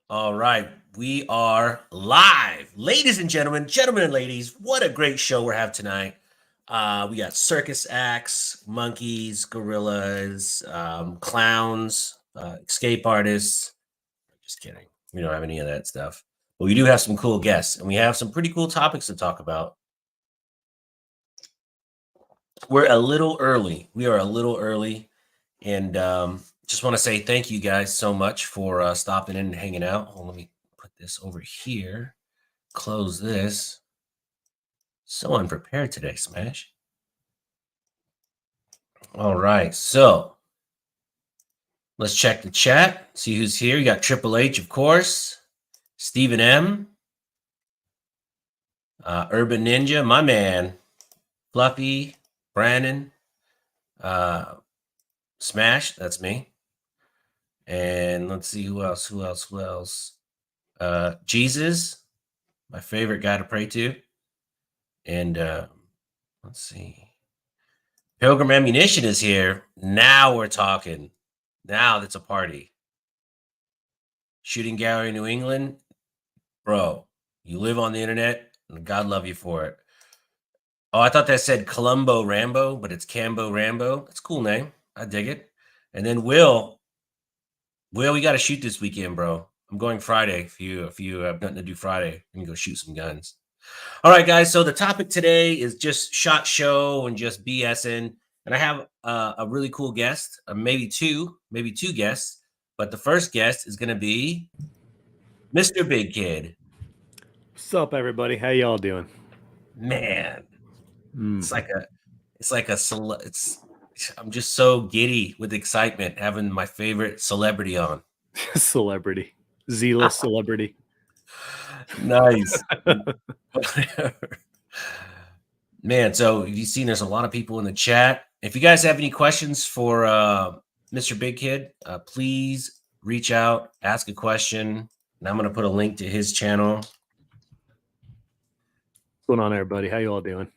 All right, we are live. Ladies and gentlemen and ladies, what a great show we're having tonight. We got circus acts, monkeys, gorillas, clowns, escape artists. Just kidding. We don't have any of that stuff. But we do have some cool guests, and we have some pretty cool topics to talk about. We're a little early. We are a little early. And just want to say thank you guys so much for stopping in and hanging out. Let me put this over here. Close this. So unprepared today, Smash. All right, so let's check the chat. See who's here. You got Triple H, of course. Stephen M. Urban Ninja, my man. Fluffy, Brandon. Smash, that's me. And let's see who else. Jesus, my favorite guy to pray to. And let's see. Pilgrim Ammunition is here. Now we're talking. Now that's a party. Shooting Gallery, New England. Bro, you live on the internet, and God love you for it. Oh, I thought that said Columbo Rambo, but it's Cambo Rambo. That's a cool name. I dig it. And then Will, we got to shoot this weekend, bro. I'm going Friday. If you have nothing to do Friday, you can go shoot some guns. All right, guys. So the topic today is just SHOT Show and just BSing. And I have a really cool guest, maybe two guests. But the first guest is going to be Mr. Big Kid. What's up, everybody? How y'all doing? Man, it's I'm just so giddy with excitement having my favorite celebrity on. Celebrity. Zealous celebrity. Nice. Man, so you've seen there's a lot of people in the chat. If you guys have any questions for Mr. Big Kid, please reach out, ask a question, and I'm going to put a link to his channel. What's going on, everybody? How you all doing?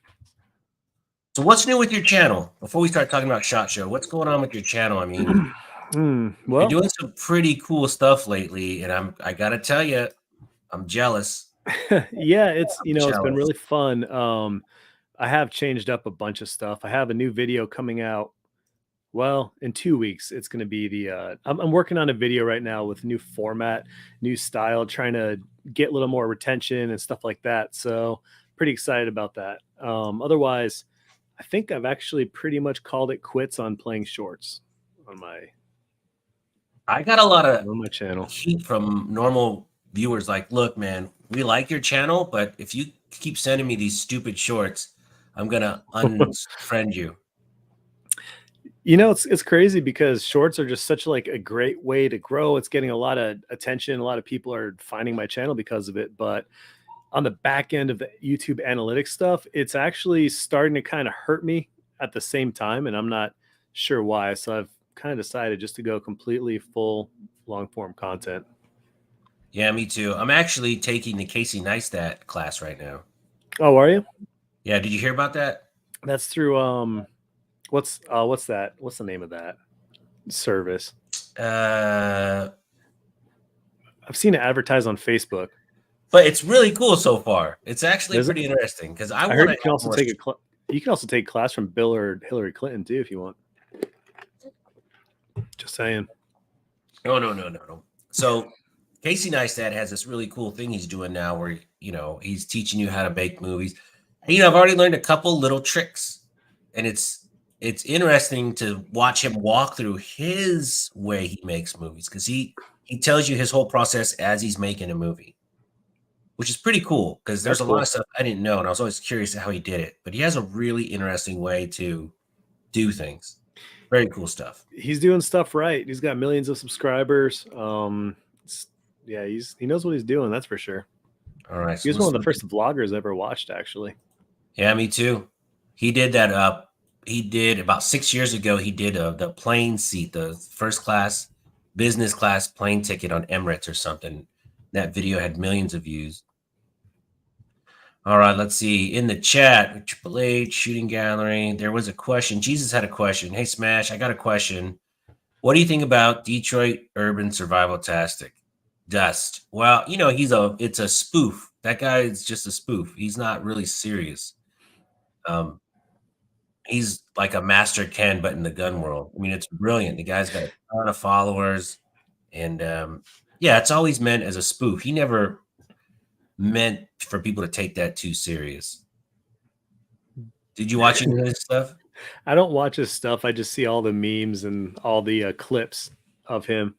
So what's new with your channel? Before we start talking about SHOT Show, what's going on with your channel? I mean, well, you're doing some pretty cool stuff lately, and I got to tell you, I'm jealous. Yeah, it's been really fun. I have changed up a bunch of stuff. I have a new video coming out. Well, in 2 weeks, it's going to be the. I'm working on a video right now with new format, new style, trying to get a little more retention and stuff like that. So, pretty excited about that. Otherwise, I think I've actually pretty much called it quits on playing shorts on my. I got a lot of on my channel heat from normal viewers. Like, look, man, we like your channel, but if you keep sending me these stupid shorts, I'm gonna unfriend you. It's crazy because shorts are just such like a great way to grow. It's getting a lot of attention. A lot of people are finding my channel because of it. But on the back end of the YouTube analytics stuff, it's actually starting to kind of hurt me at the same time. And I'm not sure why. So I've kind of decided just to go completely full long form content. Yeah, me too. I'm actually taking the Casey Neistat class right now. Oh, are you? Yeah. Did you hear about that? That's through what's that? What's the name of that service? I've seen it advertised on Facebook. But it's really cool so far. It's actually pretty interesting because I heard you can also take you can also take a class from Bill or Hillary Clinton too if you want. Just saying. No. So Casey Neistat has this really cool thing he's doing now where, he's teaching you how to make movies. And, I've already learned a couple little tricks, and it's interesting to watch him walk through his way he makes movies because he tells you his whole process as he's making a movie, which is pretty cool because there's a lot of stuff I didn't know, and I was always curious how he did it. But he has a really interesting way to do things. Very cool stuff. He's doing stuff right. He's got millions of subscribers. Yeah, he knows what he's doing. That's for sure. All right. He was one of the first vloggers I ever watched, actually. Yeah, me too. He did that. He did about 6 years ago. He did the plane seat, the first class, business class plane ticket on Emirates or something. That video had millions of views. All right, let's see. In the chat, Triple H, Shooting Gallery, there was a question. Jesus had a question. Hey, Smash, I got a question. What do you think about Detroit Urban Survival Tastic? Dust. Well, you know, it's a spoof. That guy is just a spoof. He's not really serious. He's like a Master Ken, but in the gun world. I mean, it's brilliant. The guy's got a ton of followers, and yeah, it's always meant as a spoof. He never meant for people to take that too serious. Did you watch any of his stuff? I don't watch his stuff. I just see all the memes and all the clips of him.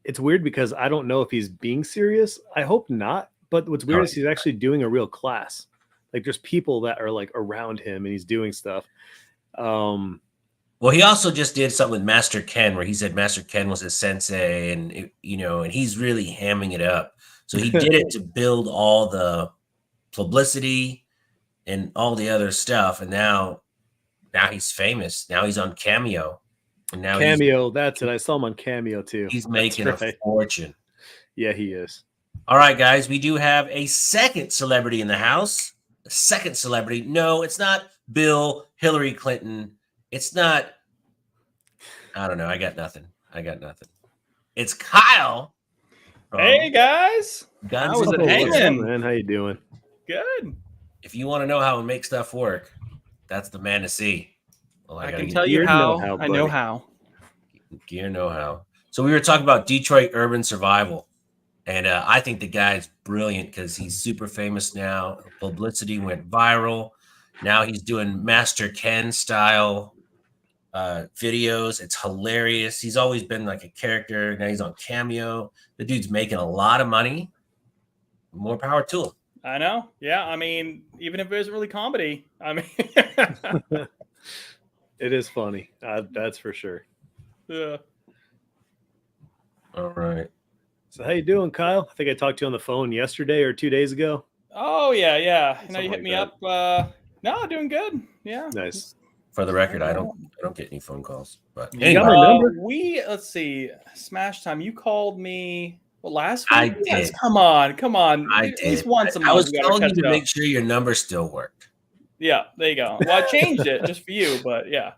It's weird because I don't know if he's being serious. I hope not. But what's weird is he's actually doing a real class. Like there's people that are like around him and he's doing stuff. Well, he also just did something with Master Ken where he said Master Ken was his sensei, and and he's really hamming it up. So he did it to build all the publicity and all the other stuff, and now he's famous. Now he's on Cameo, and now Cameo. That's it. I saw him on Cameo too. He's making a fortune. Yeah, he is. All right, guys, we do have a second celebrity in the house. A second celebrity. No, it's not Bill, Hillary Clinton. It's not. I don't know. I got nothing. It's Kyle. Hey guys, Guns how's it hanging? Man, how you doing? Good. If you want to know how to make stuff work, that's the man to see. Well, I can tell you how. I know how. Gear know-how. So we were talking about Detroit urban survival, and I think the guy's brilliant because he's super famous now. Publicity went viral. Now he's doing Master Ken style videos. It's hilarious. He's always been like a character. Now he's on Cameo. The dude's making a lot of money. More power to him. I know. Yeah. I mean, even if it isn't really comedy, I mean, it is funny. That's for sure. Yeah. All right. So how you doing, Kyle? I think I talked to you on the phone yesterday or 2 days ago. Oh yeah, yeah. You know, you hit me up. No, doing good. Yeah. Nice. For the record, I don't get any phone calls. But anyway. You got my number? Let's see. Smash Time. You called me last week. I did. Yes, come on. I did. At least once a month. I was telling you to make sure your number still worked. Yeah, there you go. Well, I changed it just for you, but yeah.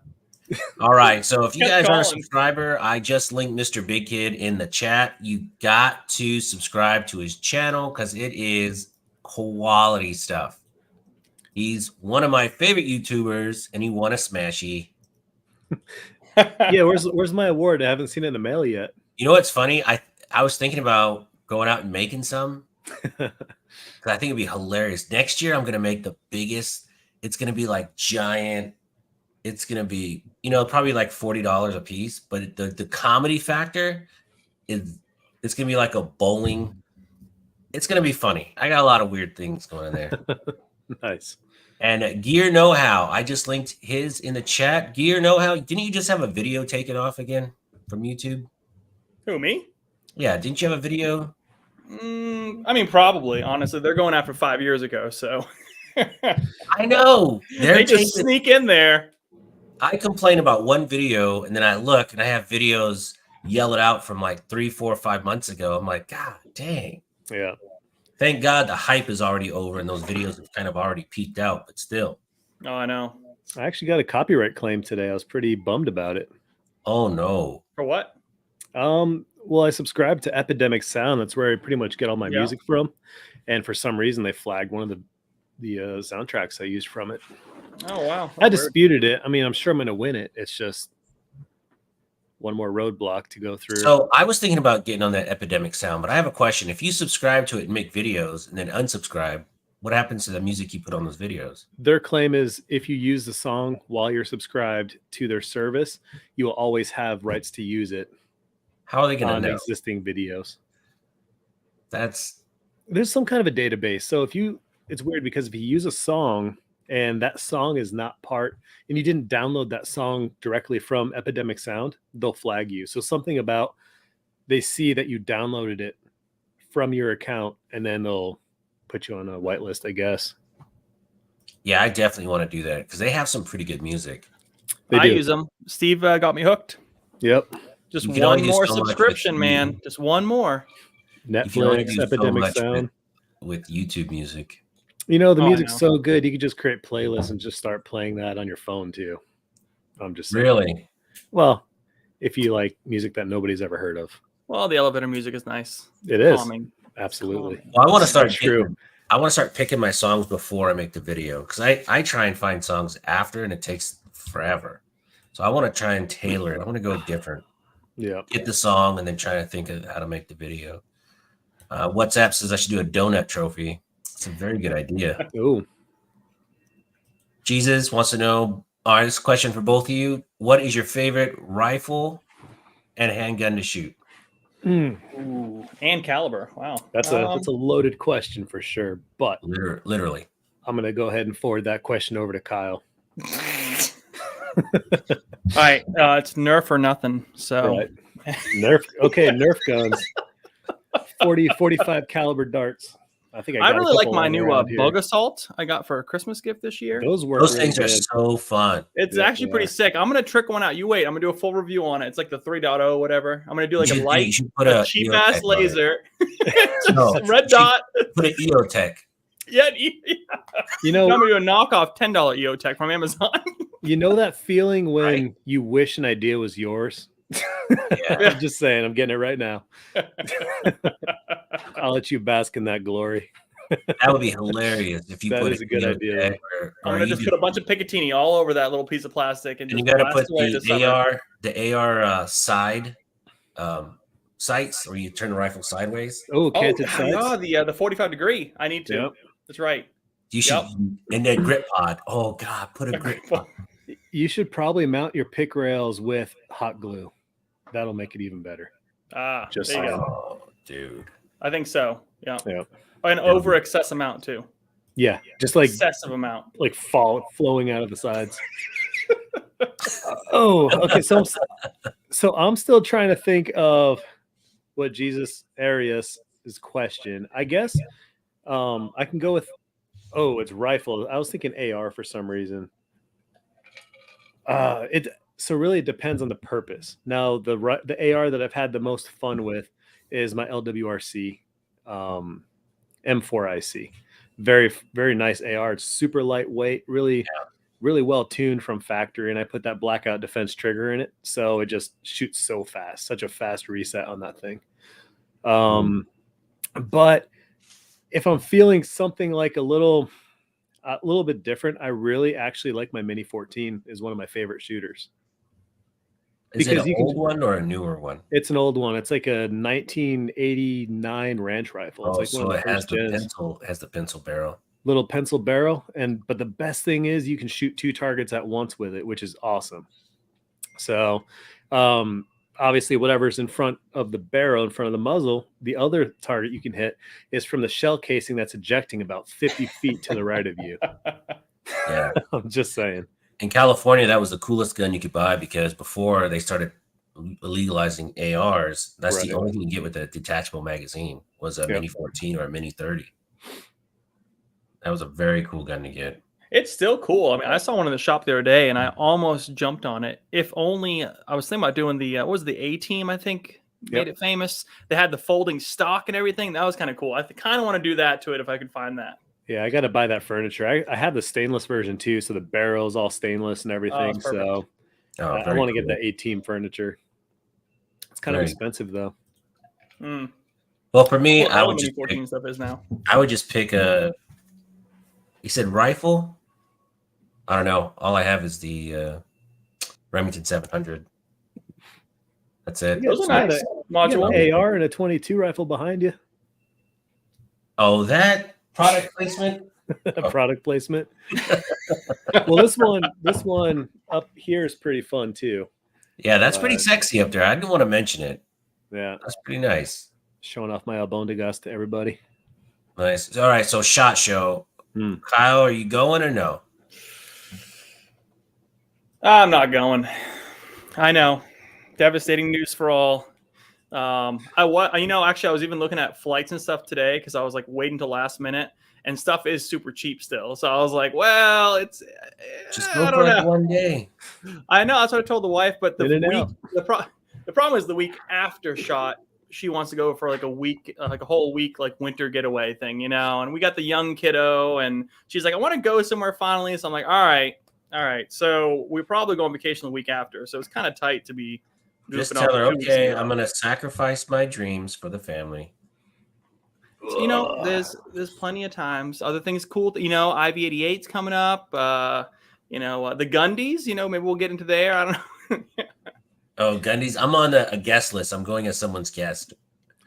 All right. So if you guys are a subscriber, I just linked Mr. Big Kid in the chat. You got to subscribe to his channel because it is quality stuff. He's one of my favorite YouTubers, and he won a Smashy. Yeah, where's my award? I haven't seen it in the mail yet. You know what's funny? I was thinking about going out and making some because I think it'd be hilarious. Next year, I'm gonna make the biggest. It's gonna be like giant. It's gonna be probably like $40 a piece, but the comedy factor is it's gonna be like a bowling. It's gonna be funny. I got a lot of weird things going on there. Nice. And Gear Know-How, I just linked his in the chat. Gear Know-How, didn't you just have a video taken off again from YouTube? Who, me? Yeah, didn't you have a video? I mean, probably. Honestly, they're going after 5 years ago, so. I know. They just sneak in there. I complain about one video, and then I look, and I have videos yelled out from like 3, 4, 5 months ago. I'm like, God dang. Yeah. Thank God the hype is already over and those videos have kind of already peaked out, but still. Oh, I know. I actually got a copyright claim today. I was pretty bummed about it. Oh, no. For what? Well, I subscribed to Epidemic Sound. That's where I pretty much get all my music from. And for some reason, they flagged one of the soundtracks I used from it. Oh, wow. I disputed it. I mean, I'm sure I'm going to win it. It's just one more roadblock to go through. So I was thinking about getting on that Epidemic Sound, but I have a question. If you subscribe to it and make videos and then unsubscribe, what happens to the music you put on those videos? Their claim is if you use the song while you're subscribed to their service, you will always have rights to use it. How are they going to know? Existing videos. There's some kind of a database. So it's weird because if you use a song and that song is not part, and you didn't download that song directly from Epidemic Sound, they'll flag you. So something about they see that you downloaded it from your account, and then they'll put you on a whitelist, I guess. Yeah, I definitely want to do that because they have some pretty good music. I use them. Steve got me hooked. Yep. Just one more subscription, man. Just one more. Netflix, Epidemic Sound. With YouTube music. The music's so good, you could just create playlists and just start playing that on your phone too. I'm just saying. Really? Well, if you like music that nobody's ever heard of. Well, the elevator music is nice. It is. Calming. Absolutely. Well, I want to start true. I want to start picking my songs before I make the video because I try and find songs after and it takes forever. So I want to try and tailor it. I want to go different. Yeah. Get the song and then try to think of how to make the video. WhatsApp says I should do a donut trophy. It's a very good idea. Ooh. Jesus wants to know, all right, this question for both of you. What is your favorite rifle and handgun to shoot? Ooh, and caliber. Wow. That's a loaded question for sure. But literally. I'm going to go ahead and forward that question over to Kyle. All right. It's Nerf or nothing. So right. Nerf. Okay. Nerf guns. 45 caliber darts. I think I really like my new Bug Assault I got for a Christmas gift this year. Those things are so fun. It's actually pretty sick. I'm gonna trick one out. You wait. I'm gonna do a full review on it. It's like the 3.0 whatever. I'm gonna do like a cheap ass laser, red dot. Put an EOTech. Yeah, you know, I'm gonna do a knockoff $10 EOTech from Amazon. You know that feeling when you wish an idea was yours? Yeah. I'm just saying, I'm getting it right now. I'll let you bask in that glory. That would be hilarious if you that put is a good idea. I'm gonna just put a bunch of Picatinny all over that little piece of plastic, and you got to put the AR side sights, where you turn the rifle sideways. Oh, canted sights. Yeah, the 45 degree. I need to. Yep. That's right. You should, and then grip pod. Oh God, put a grip pod. You should probably mount your pick rails with hot glue. That'll make it even better. Just there you go. Oh, dude. I think so. Yeah. Yep. An over excess amount too. Yeah, just like excessive amount, like flowing out of the sides. Okay. So I'm still trying to think of what Jesus Arias' question. I guess I can go with. Oh, it's rifle. I was thinking AR for some reason. So really it depends on the purpose. Now the AR that I've had the most fun with is my LWRC M4IC. Very, very nice AR. It's super lightweight, really well tuned from factory. And I put that blackout defense trigger in it. So it just shoots so fast, such a fast reset on that thing. But if I'm feeling something like a little bit different, I really actually like my Mini 14 is one of my favorite shooters. Is it an old one or a newer one? It's an old one. It's like a 1989 ranch rifle. It's like so it has the pencil barrel. Little pencil barrel. But the best thing is you can shoot 2 targets at once with it, which is awesome. So obviously whatever's in front of the barrel, in front of the muzzle, the other target you can hit is from the shell casing that's ejecting about 50 feet to the right of you. Yeah. I'm just saying. In California, that was the coolest gun you could buy because before they started legalizing ARs, that's the only thing you get with a detachable magazine was a Mini 14 or a Mini 30. That was a very cool gun to get. It's still cool. I mean, I saw one in the shop the other day, and I almost jumped on it. If only I was thinking about doing the what was the A-Team? I think made it famous. They had the folding stock and everything. That was kind of cool. I kind of want to do that to it if I could find that. Yeah, I got to buy that furniture. I have the stainless version too, so the barrel is all stainless and everything. So I want to get the A-Team furniture. It's kind of expensive though. Well, for me, I would just pick, stuff is now. I would just pick a. You said rifle? I don't know. All I have is the Remington 700. That's it. Those are nice. Module an AR and a 22 rifle behind you. Oh, that product placement. Product placement. Well, this one up here is pretty fun too. Yeah, that's pretty sexy up there. I didn't want to mention it. Yeah, that's pretty nice. Showing off my Albondigas to everybody. Nice. All right, so SHOT Show. Kyle, are you going or no? I'm not going. I know. Devastating news for all. Actually, I was even looking at flights and stuff today because I was like waiting till last minute, and stuff is super cheap still. So I was like, well, it's just go for like one day. I know that's what I told the wife, but the problem is the week after SHOT, she wants to go for like a week, like a whole week, like winter getaway thing, and we got the young kiddo, and she's like, I want to go somewhere finally. So I'm like, all right. So we probably go on vacation the week after. So it's kind of tight to be Just tell her, okay, I'm gonna sacrifice my dreams for the family. So, there's plenty of times. Other things cool. IV-88's coming up. The Gundys. Maybe we'll get into there. I don't know. Oh, Gundys. I'm on a guest list. I'm going as someone's guest.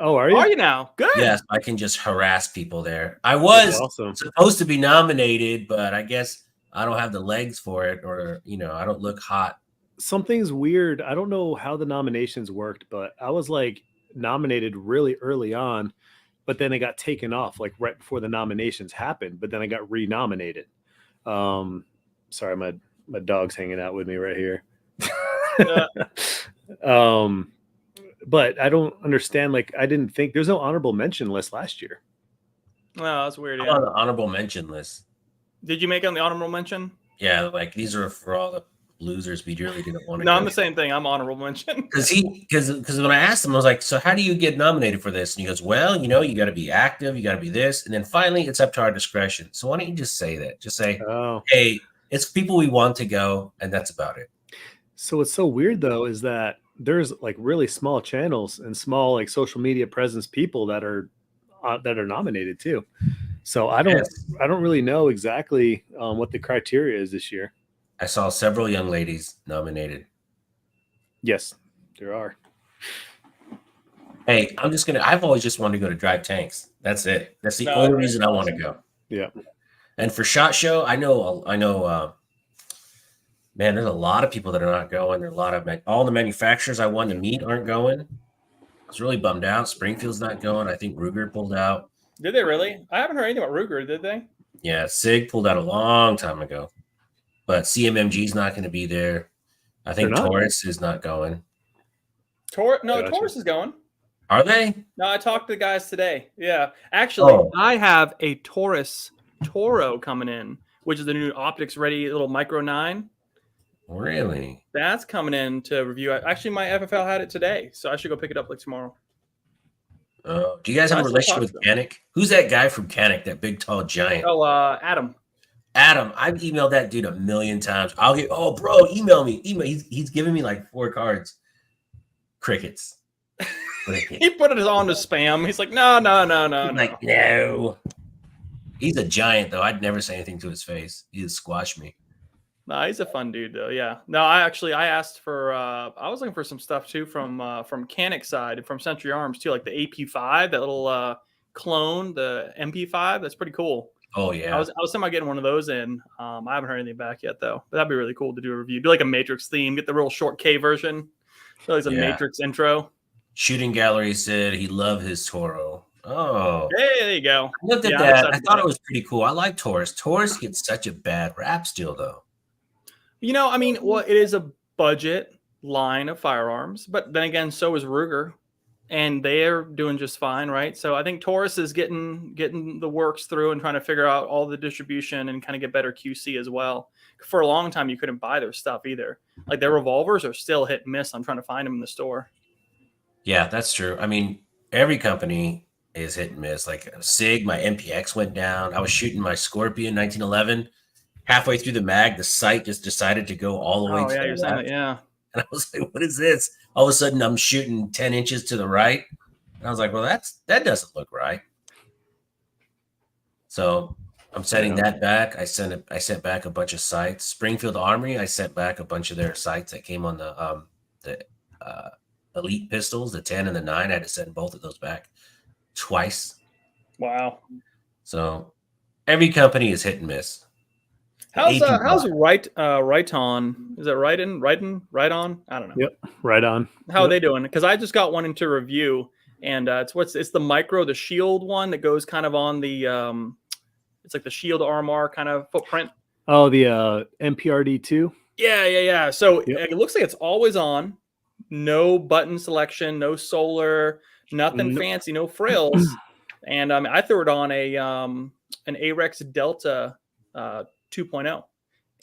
Oh, are you? Are you now? Good. Yes, I can just harass people there. I was supposed to be nominated, but I guess I don't have the legs for it, or I don't look hot. Something's weird. I don't know how the nominations worked, but I was like nominated really early on, but then it got taken off like right before the nominations happened. But then I got renominated. Sorry, my dog's hanging out with me right here. But I don't understand. Like, I didn't think there's no honorable mention list last year. Oh, that's weird. I'm on the honorable mention list. Did you make it on the honorable mention? Yeah, like these are for all the losers we really didn't want to. No, I'm the same thing. I'm honorable mention. Because when I asked him, I was like, so how do you get nominated for this? And he goes, well, you got to be active, you got to be this, and then finally it's up to our discretion. So why don't you just say that? Just say, hey, it's people we want to go, and that's about it. So what's so weird though is that there's like really small channels and small like social media presence people that are nominated too. So I don't really know exactly what the criteria is this year. I saw several young ladies nominated. Yes, there are. Hey, I've always just wanted to go to Drive Tanks. That's it. That's the only reason I want to go. Yeah. And for SHOT Show, I know, man, there's a lot of people that are not going. There's a lot of all the manufacturers I wanted to meet aren't going. I was really bummed out. Springfield's not going. I think Ruger pulled out. Did they really? I haven't heard anything about Ruger, did they? Yeah, SIG pulled out a long time ago. But CMMG's not going to be there. I think Taurus is not going. Taurus is going. Are they? No, I talked to the guys today. Yeah. Actually, I have a Taurus Toro coming in, which is the new optics ready little Micro 9. Really? That's coming in to review. Actually, my FFL had it today, so I should go pick it up like tomorrow. Do you guys have a relationship with Canik? Who's that guy from Canik, that big, tall giant? Oh, Adam. Adam, I've emailed that dude 1,000,000 times. Bro, email me. He's giving me like 4 cards. Crickets. He put it on to spam. He's like, no. Like, no. He's a giant, though. I'd never say anything to his face. He'd squash me. No, he's a fun dude, though. Yeah. No, I asked for. I was looking for some stuff too from Canik side, from Century Arms too, like the AP5, that little clone, the MP5. That's pretty cool. Oh yeah. I was thinking about getting one of those in. I haven't heard anything back yet though. But that'd be really cool to do a review. Do like a Matrix theme. Get the real short K version. So it's a Matrix intro. Shooting Gallery said he loved his Toro. Oh. Hey, there you go. I looked at that. I thought it was pretty cool. I like Taurus. Taurus gets such a bad rap still though. I mean, well, it is a budget line of firearms, but then again, so is Ruger. And they're doing just fine, right? So I think Taurus is getting the works through and trying to figure out all the distribution and kind of get better QC as well. For a long time, you couldn't buy their stuff either. Like their revolvers are still hit and miss. I'm trying to find them in the store. Yeah, that's true. I mean, every company is hit and miss. Like SIG, my MPX went down. I was shooting my Scorpion 1911. Halfway through the mag, the sight just decided to go all the way to the left. Yeah. And I was like, what is this? All of a sudden, I'm shooting 10 inches to the right. And I was like, well, that doesn't look right. So I'm sending that back. I sent back a bunch of sights. Springfield Armory, I sent back a bunch of their sights that came on the Elite pistols, the 10 and the 9. I had to send both of those back twice. Wow. So every company is hit and miss. How's right on? Is it right on? I don't know. Yep, right on. How are they doing? Because I just got one into review, and it's the micro, the shield one that goes kind of on the it's like the shield RMR kind of footprint. Oh, the MPRD2. Yeah. So It looks like it's always on. No button selection, no solar, nothing fancy, no frills. And I threw it on an Arex Delta 2.0.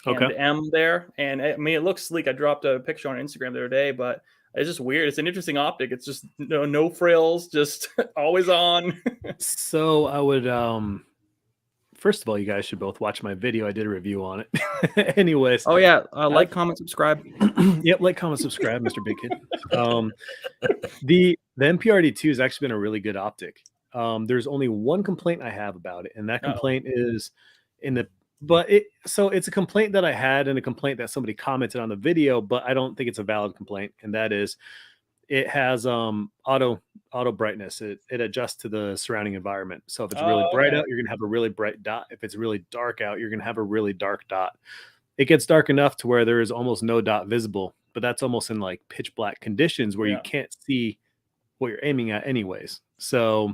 Okay. And M there. And I mean, it looks sleek. I dropped a picture on Instagram the other day, but it's just weird. It's an interesting optic. It's just no frills, just always on. So I would first of all, you guys should both watch my video. I did a review on it. Anyways. Oh yeah, like, comment, subscribe. Yep, like, comment, subscribe, Mr. Big Kid. The MPRD2 has actually been a really good optic. There's only one complaint I have about it, and that complaint is it's a complaint that I had and a complaint that somebody commented on the video, but I don't think it's a valid complaint, and that is it has auto brightness. It adjusts to the surrounding environment. So if it's really bright out, you're gonna have a really bright dot. If it's really dark out, you're gonna have a really dark dot. It gets dark enough to where there is almost no dot visible, but that's almost in like pitch black conditions where you can't see what you're aiming at anyways. So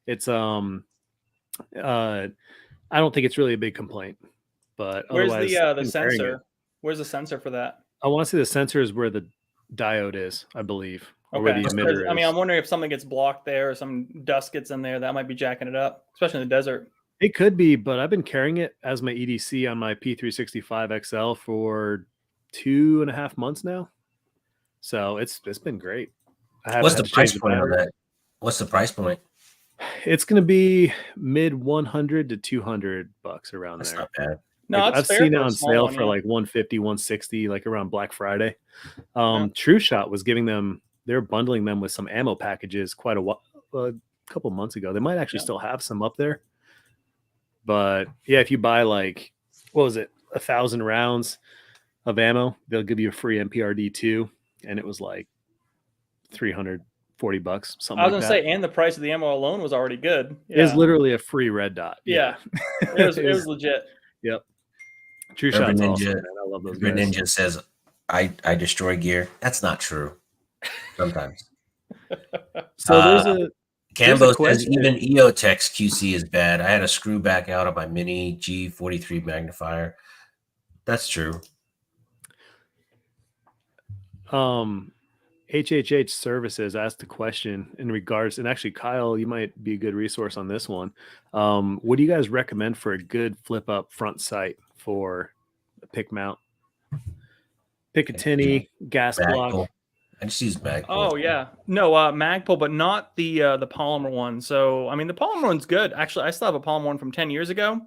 it's I don't think it's really a big complaint. But where's otherwise, the sensor? Where's the sensor for that? I want to say the sensor is where the diode is, I believe, or where the emitter is. I mean, I'm wondering if something gets blocked there or some dust gets in there, that might be jacking it up, especially in the desert. It could be, but I've been carrying it as my EDC on my P365 XL for 2.5 months now. So it's been great. What's the price point on that? What's the price point? It's going to be mid $100 to $200 around That's there. Not bad. No, like, I've seen it on sale for like 150, 160, like around Black Friday. True Shot was giving them, they're bundling them with some ammo packages quite a couple months ago. They might actually still have some up there. But yeah, if you buy like, what was it, 1,000 rounds of ammo, they'll give you a free MPRD2, and it was like $340, something. I was gonna say, and the price of the ammo alone was already good. It was literally a free red dot. Yeah, it was legit. Yep. True Shot's awesome, man. I love those guys. Ninja says, I destroy gear. That's not true. Sometimes. So there's a Cambo says even EOTech's QC is bad. I had a screw back out of my mini G43 magnifier. That's true. HHH Services asked a question in regards, and actually, Kyle, you might be a good resource on this one. What do you guys recommend for a good flip up front sight for a pick mount? Picatinny, gas block. I just use Magpul. Oh yeah, no Magpul, but not the polymer one. So I mean, the polymer one's good. Actually, I still have a polymer one from 10 years ago.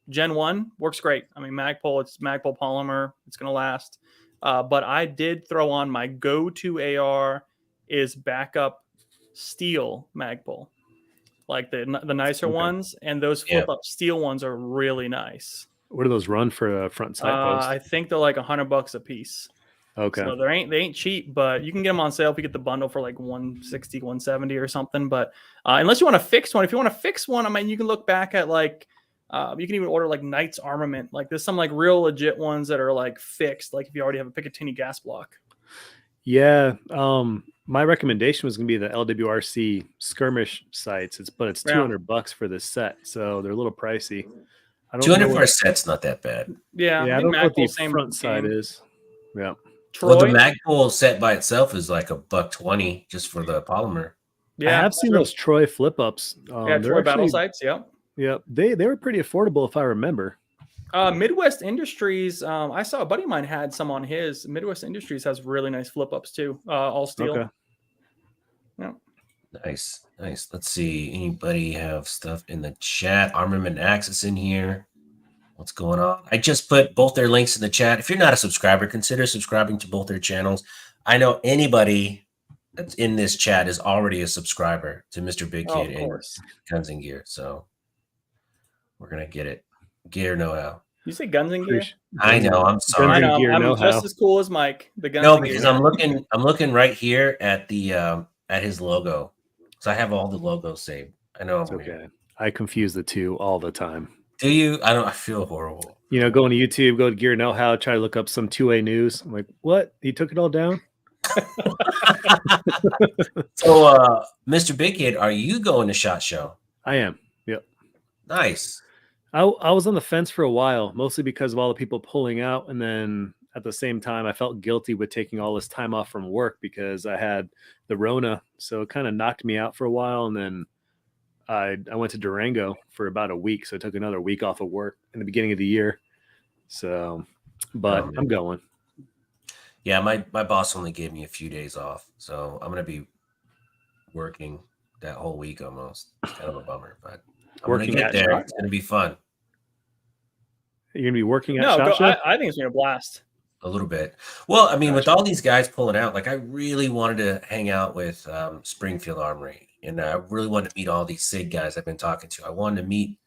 Gen 1 works great. I mean, Magpul, it's Magpul polymer. It's gonna last. But I did throw on my go-to AR is backup steel Magpul, like the nicer ones, and those flip-up steel ones are really nice. What do those run for a front sight post? I think they're like $100 a piece. Okay. So they ain't cheap, but you can get them on sale if you get the bundle for like 160, 170 or something. But unless you want to fix one, if you want to fix one, I mean, you can look back at like, you can even order like Knight's Armament. Like there's some like real legit ones that are like fixed. Like if you already have a Picatinny gas block. Yeah. My recommendation was going to be the LWRC skirmish sights. It's $200 for this set. So they're a little pricey. I don't 200 for a set's not that bad. Yeah. I don't know what the front side is. Yeah. Well, the Magpul set by itself is like $120 just for the polymer. Yeah, I have seen those Troy flip ups. Troy battle sights. Yep. Yeah, they were pretty affordable if I remember. Midwest Industries. I saw a buddy of mine had some on his. Midwest Industries has really nice flip ups too. All steel. Okay. Yeah. Nice. Let's see. Anybody have stuff in the chat? Armament Axis in here. What's going on? I just put both their links in the chat. If you're not a subscriber, consider subscribing to both their channels. I know anybody that's in this chat is already a subscriber to Mr. Big Kid and Guns and Gear. So we're going to get it. Gear know-how. You say Guns and Gear? I know. I'm sorry. I know, I'm just as cool as Mike. The Guns no, and because Gear. I'm looking right here at the at his logo. So I have all the logos saved. I know. It's okay. I confuse the two all the time. Do you? I feel horrible. You know, go on YouTube, go to Gear Know How, try to look up some 2A news. I'm like, what? He took it all down? So, Mr. Big Kid, are you going to SHOT Show? I am. Yep. Nice. I was on the fence for a while, mostly because of all the people pulling out. And then at the same time, I felt guilty with taking all this time off from work because I had the Rona. So it kind of knocked me out for a while. And then I went to Durango for about a week. So I took another week off of work in the beginning of the year. So, but I'm going. Yeah, my boss only gave me a few days off. So I'm going to be working that whole week almost. It's kind of a bummer, but I'm going to get there. It's going to be fun. You're gonna be working at No, SHOT Show? I think it's gonna blast. A little bit. Well, I mean, with Gotcha. all these guys pulling out, like I really wanted to hang out with Springfield Armory, and I really wanted to meet all these SIG guys I've been talking to. I wanted to meet,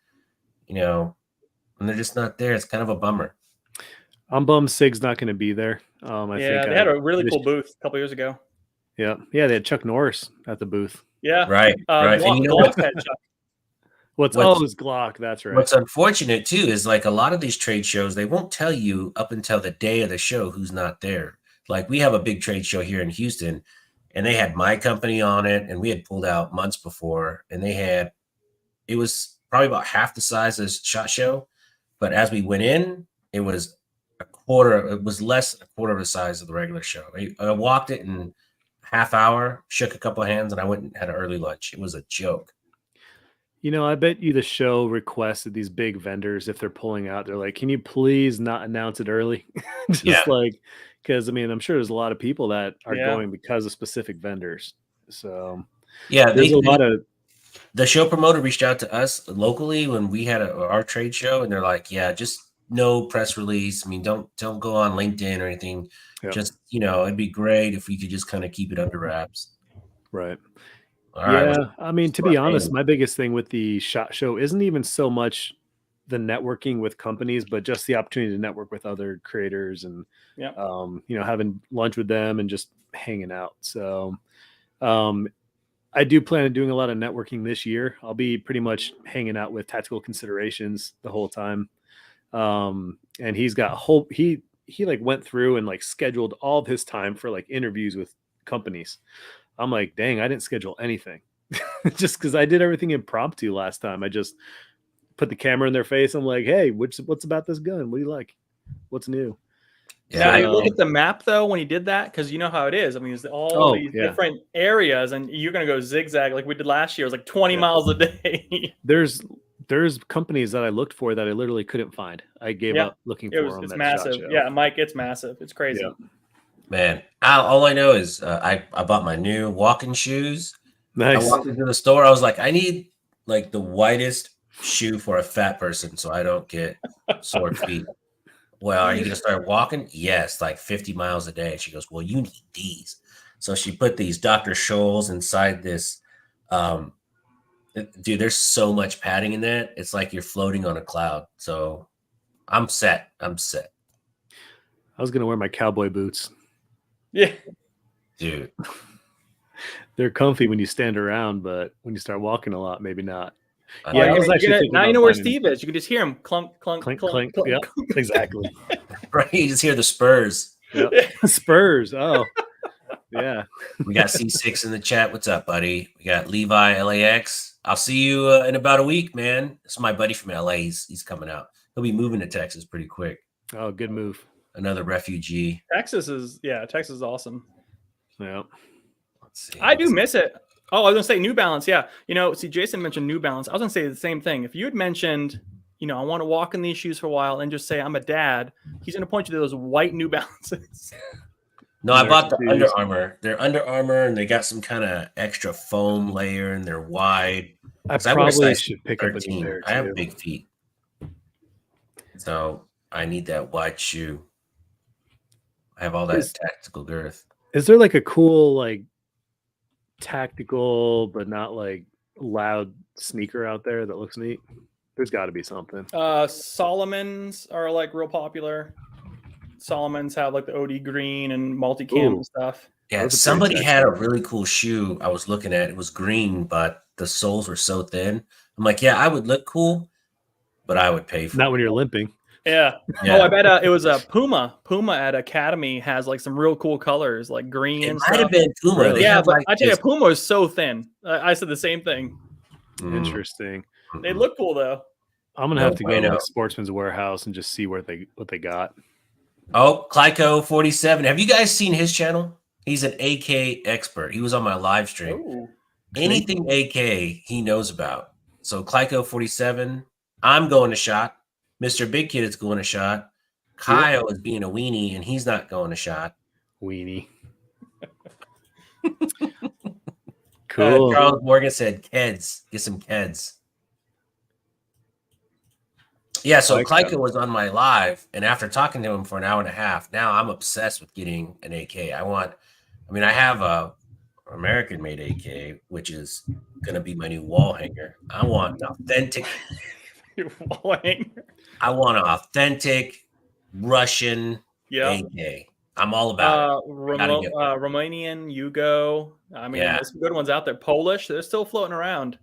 and they're just not there. It's kind of a bummer. I'm bummed SIG's not going to be there. I Yeah, think they had a really cool booth a couple years ago. Yeah, they had Chuck Norris at the booth. Yeah, right. And Glock had Chuck. It's Glock. That's right. What's unfortunate too is like a lot of these trade shows, they won't tell you up until the day of the show who's not there. Like we have a big trade show here in Houston, and they had my company on it, and we had pulled out months before, and it was probably about half the size as SHOT Show, but as we went in, it was less than a quarter of the size of the regular show. I walked it in a half hour, shook a couple of hands, and I went and had an early lunch. It was a joke. I bet you the show requested these big vendors, if they're pulling out, they're like, can you please not announce it early? Because I mean, I'm sure there's a lot of people that are going because of specific vendors. So there's a lot of. The show promoter reached out to us locally when we had our trade show, and they're like, yeah, just no press release. I mean, don't go on LinkedIn or anything. Yep. Just, it'd be great if we could just kind of keep it under wraps. Right. All right. I mean, to be honest, my biggest thing with the SHOT Show isn't even so much the networking with companies, but just the opportunity to network with other creators and, having lunch with them and just hanging out. So I do plan on doing a lot of networking this year. I'll be pretty much hanging out with Tactical Considerations the whole time. And he's got he like went through and like scheduled all of his time for like interviews with companies. I'm like, dang, I didn't schedule anything just because I did everything impromptu last time. I just put the camera in their face. I'm like, hey, what's about this gun? What do you like? What's new? Yeah, so you look at the map though when he did that, because you know how it is. I mean, there's all these different areas, and you're gonna go zigzag like we did last year. It was like 20 miles a day. There's companies that I looked for that I literally couldn't find. I gave up looking for them. It's massive. Yeah, Mike, it's massive. It's crazy. Yeah. Man, all I know is I bought my new walking shoes. Nice. I walked into the store. I was like, I need like the widest shoe for a fat person so I don't get sore feet. Well, are you going to start walking? Yes, like 50 miles a day. She goes, well, you need these. So she put these Dr. Scholl's inside this. Dude, there's so much padding in that. It's like you're floating on a cloud. So I'm set. I was going to wear my cowboy boots. Yeah. Dude. They're comfy when you stand around, but when you start walking a lot, maybe not. Yeah, I was actually thinking now you know where Steve is. You can just hear him clunk, clunk, clink, clunk, clink. Yep, exactly. Right, you just hear the spurs. Yep. Spurs. Oh, yeah. We got C6 in the chat. What's up, buddy? We got Levi LAX. I'll see you in about a week, man. This is my buddy from LA. He's coming out. He'll be moving to Texas pretty quick. Oh, good move. Another refugee. Texas is awesome. Yeah. Let's see. I do miss it. Oh, I was gonna say New Balance. Yeah, see, Jason mentioned New Balance. I was gonna say the same thing. If you had mentioned, I want to walk in these shoes for a while and just say I'm a dad, he's gonna point you to those white New Balances. No, I bought the Under Armour. They're Under Armour, and they got some kind of extra foam layer, and they're wide. I probably should pick 13. up a pair. I have big feet, so I need that wide shoe. I have all that tactical girth. Is there like a cool like tactical but not like loud sneaker out there that looks neat? There's got to be something. Solomons are like real popular. Solomons have like the OD green and multicam and stuff. Yeah, somebody had a really cool shoe I was looking at. It was green, but the soles were so thin. I'm like, yeah, I would look cool, but I would pay for not when you're limping. Yeah. Oh, I bet it was a Puma. Puma at Academy has like some real cool colors, like green and stuff. Might have been Puma. Really? Yeah, but I tell you, Puma is so thin. I said the same thing. Interesting. They look cool though. I'm gonna have to go to like Sportsman's Warehouse and just see what they got. Oh, Clyco 47. Have you guys seen his channel? He's an AK expert. He was on my live stream. Ooh. Anything AK he knows about. So Clyco 47. I'm going to SHOT. Mr. Big Kid is going to SHOT. Kyle is being a weenie, and he's not going to SHOT. Weenie. Cool. Charles Morgan said, "Keds, get some Keds." Yeah, so Like Kleika was on my live, and after talking to him for an hour and a half, now I'm obsessed with getting an AK. I have a American-made AK, which is gonna be my new wall hanger. I want an authentic. I want an authentic Russian AK. I'm all about it. Romanian, Yugo. I mean, there's some good ones out there. Polish, they're still floating around.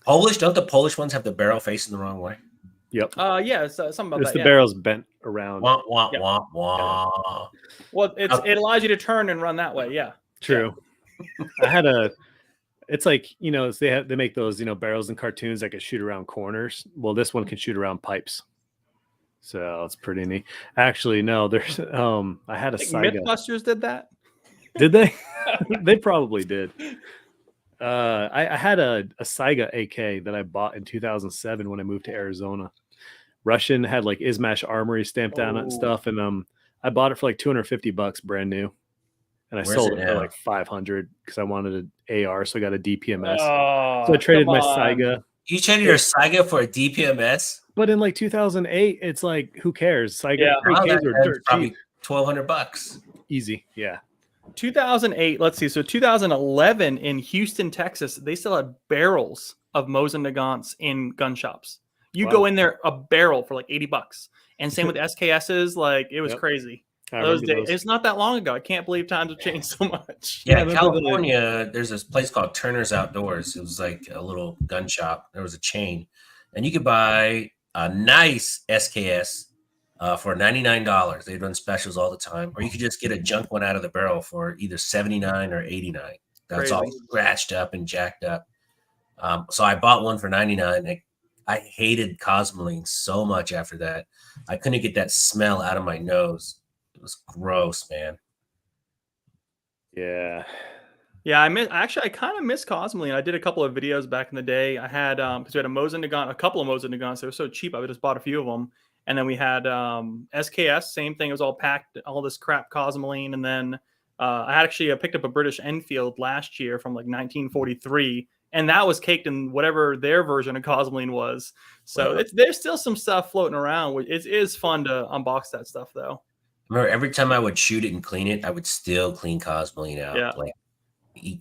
Polish, don't the Polish ones have the barrel facing the wrong way? Yep. Yeah, something about that. The barrel's bent around. Wah, wah, wah, wah. Well, it allows you to turn and run that way. Yeah. True. Yeah. It's like, they make those, barrels in cartoons that can shoot around corners. Well, this one can shoot around pipes. So it's pretty neat. Actually, no, there's I had a Saiga. Mythbusters did that. Did they? They probably did. I had a Saiga AK that I bought in 2007 when I moved to Arizona. Russian, had like Izmash Armory stamped down and stuff, and I bought it for like $250 brand new, and I sold it for like 500 because I wanted an AR, so I got a DPMS. So I traded my Saiga. You traded your Saiga for a DPMS? But in like 2008, it's like, who cares? Saiga AKs were dirt probably cheap. $1,200. Easy, yeah. 2008, let's see. So 2011 in Houston, Texas, they still had barrels of Mosin Nagants in gun shops. You go in there, a barrel for like $80. And same with SKSs, like it was crazy. Those days. It's not that long ago. I can't believe times have changed so much. Yeah, in California, there's this place called Turner's Outdoors. It was like a little gun shop. There was a chain. And you could buy a nice SKS for $99. They'd run specials all the time. Or you could just get a junk one out of the barrel for either $79 or $89. That's all scratched up and jacked up. So I bought one for $99. I hated Cosmoline so much after that. I couldn't get that smell out of my nose. It was gross, man. Yeah. Yeah, I kind of miss Cosmoline. I did a couple of videos back in the day. I had because we had a couple of Mosin Nagants. They were so cheap. I just bought a few of them. And then we had SKS, same thing. It was all packed, all this crap Cosmoline. And then I picked up a British Enfield last year from like 1943. And that was caked in whatever their version of Cosmoline was. So there's still some stuff floating around. It is fun to unbox that stuff, though. Remember, every time I would shoot it and clean it, I would still clean Cosmoline out. Yeah. Like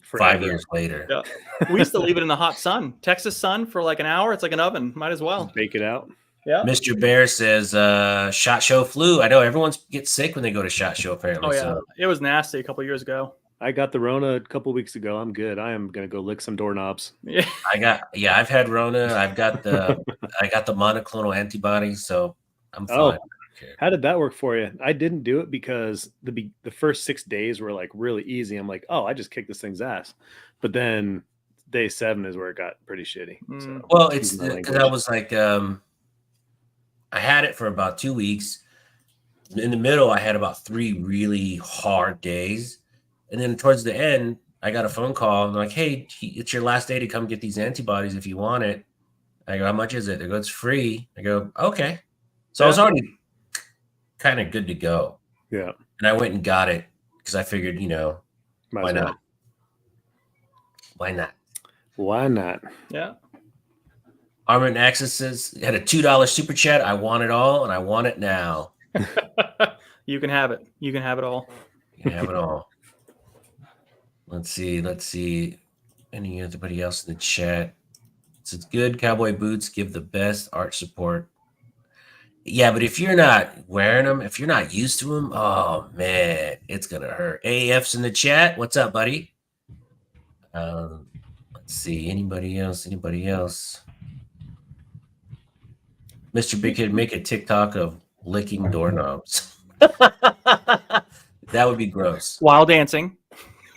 5 years later. Yeah. We used to leave it in the hot sun. Texas sun for like an hour. It's like an oven. Might as well. Bake it out. Yeah. Mr. Bear says SHOT Show flu. I know everyone gets sick when they go to SHOT Show, apparently. Oh, yeah. So. It was nasty a couple of years ago. I got the Rona a couple of weeks ago. I'm good. I am gonna go lick some doorknobs. Yeah. I've had Rona. I got the monoclonal antibodies, so I'm fine. Oh, how did that work for you? I didn't do it because the first 6 days were like really easy. I'm like, oh, I just kicked this thing's ass. But then day 7 is where it got pretty shitty. So, well, it's because I was like, I had it for about 2 weeks. In the middle, I had about 3 really hard days. And then towards the end, I got a phone call. I'm like, hey, it's your last day to come get these antibodies if you want it. I go, how much is it? They go, it's free. I go, okay. So I was already kind of good to go. Yeah. And I went and got it because I figured, why not? Why not? Why not? Yeah. Armin Axis says, had a $2 super chat. I want it all, and I want it now. You can have it. You can have it all. You can have it all. Let's see. Anybody else in the chat? It's good. Cowboy boots give the best arch support. Yeah, but if you're not wearing them, if you're not used to them, oh man, it's gonna hurt. AF's in the chat. What's up, buddy? Let's see. Anybody else? Mr. Big Kid, make a TikTok of licking doorknobs. That would be gross. While dancing.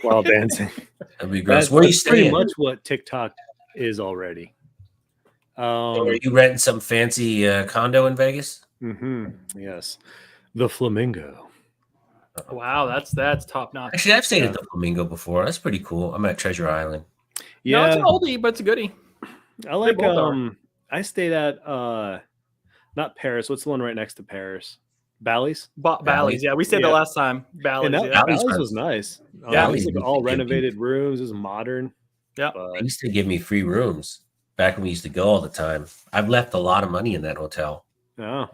That'd be gross. Where are you staying? Pretty much what TikTok is already. Are you renting some fancy condo in Vegas? Yes, the Flamingo. Wow, that's top notch. Actually, I've stayed at the Flamingo before. That's pretty cool. I'm at Treasure Island. Yeah, no, it's an oldie, but it's a goodie. I like. I stayed at not Paris. What's the one right next to Paris? Bally's. Bally's. Yeah, we stayed there last time. Bally's. Bally's was nice. Yeah, it was like all renovated rooms. It was modern. Yeah, they used to give me free rooms back when we used to go all the time. I've left a lot of money in that hotel. Oh,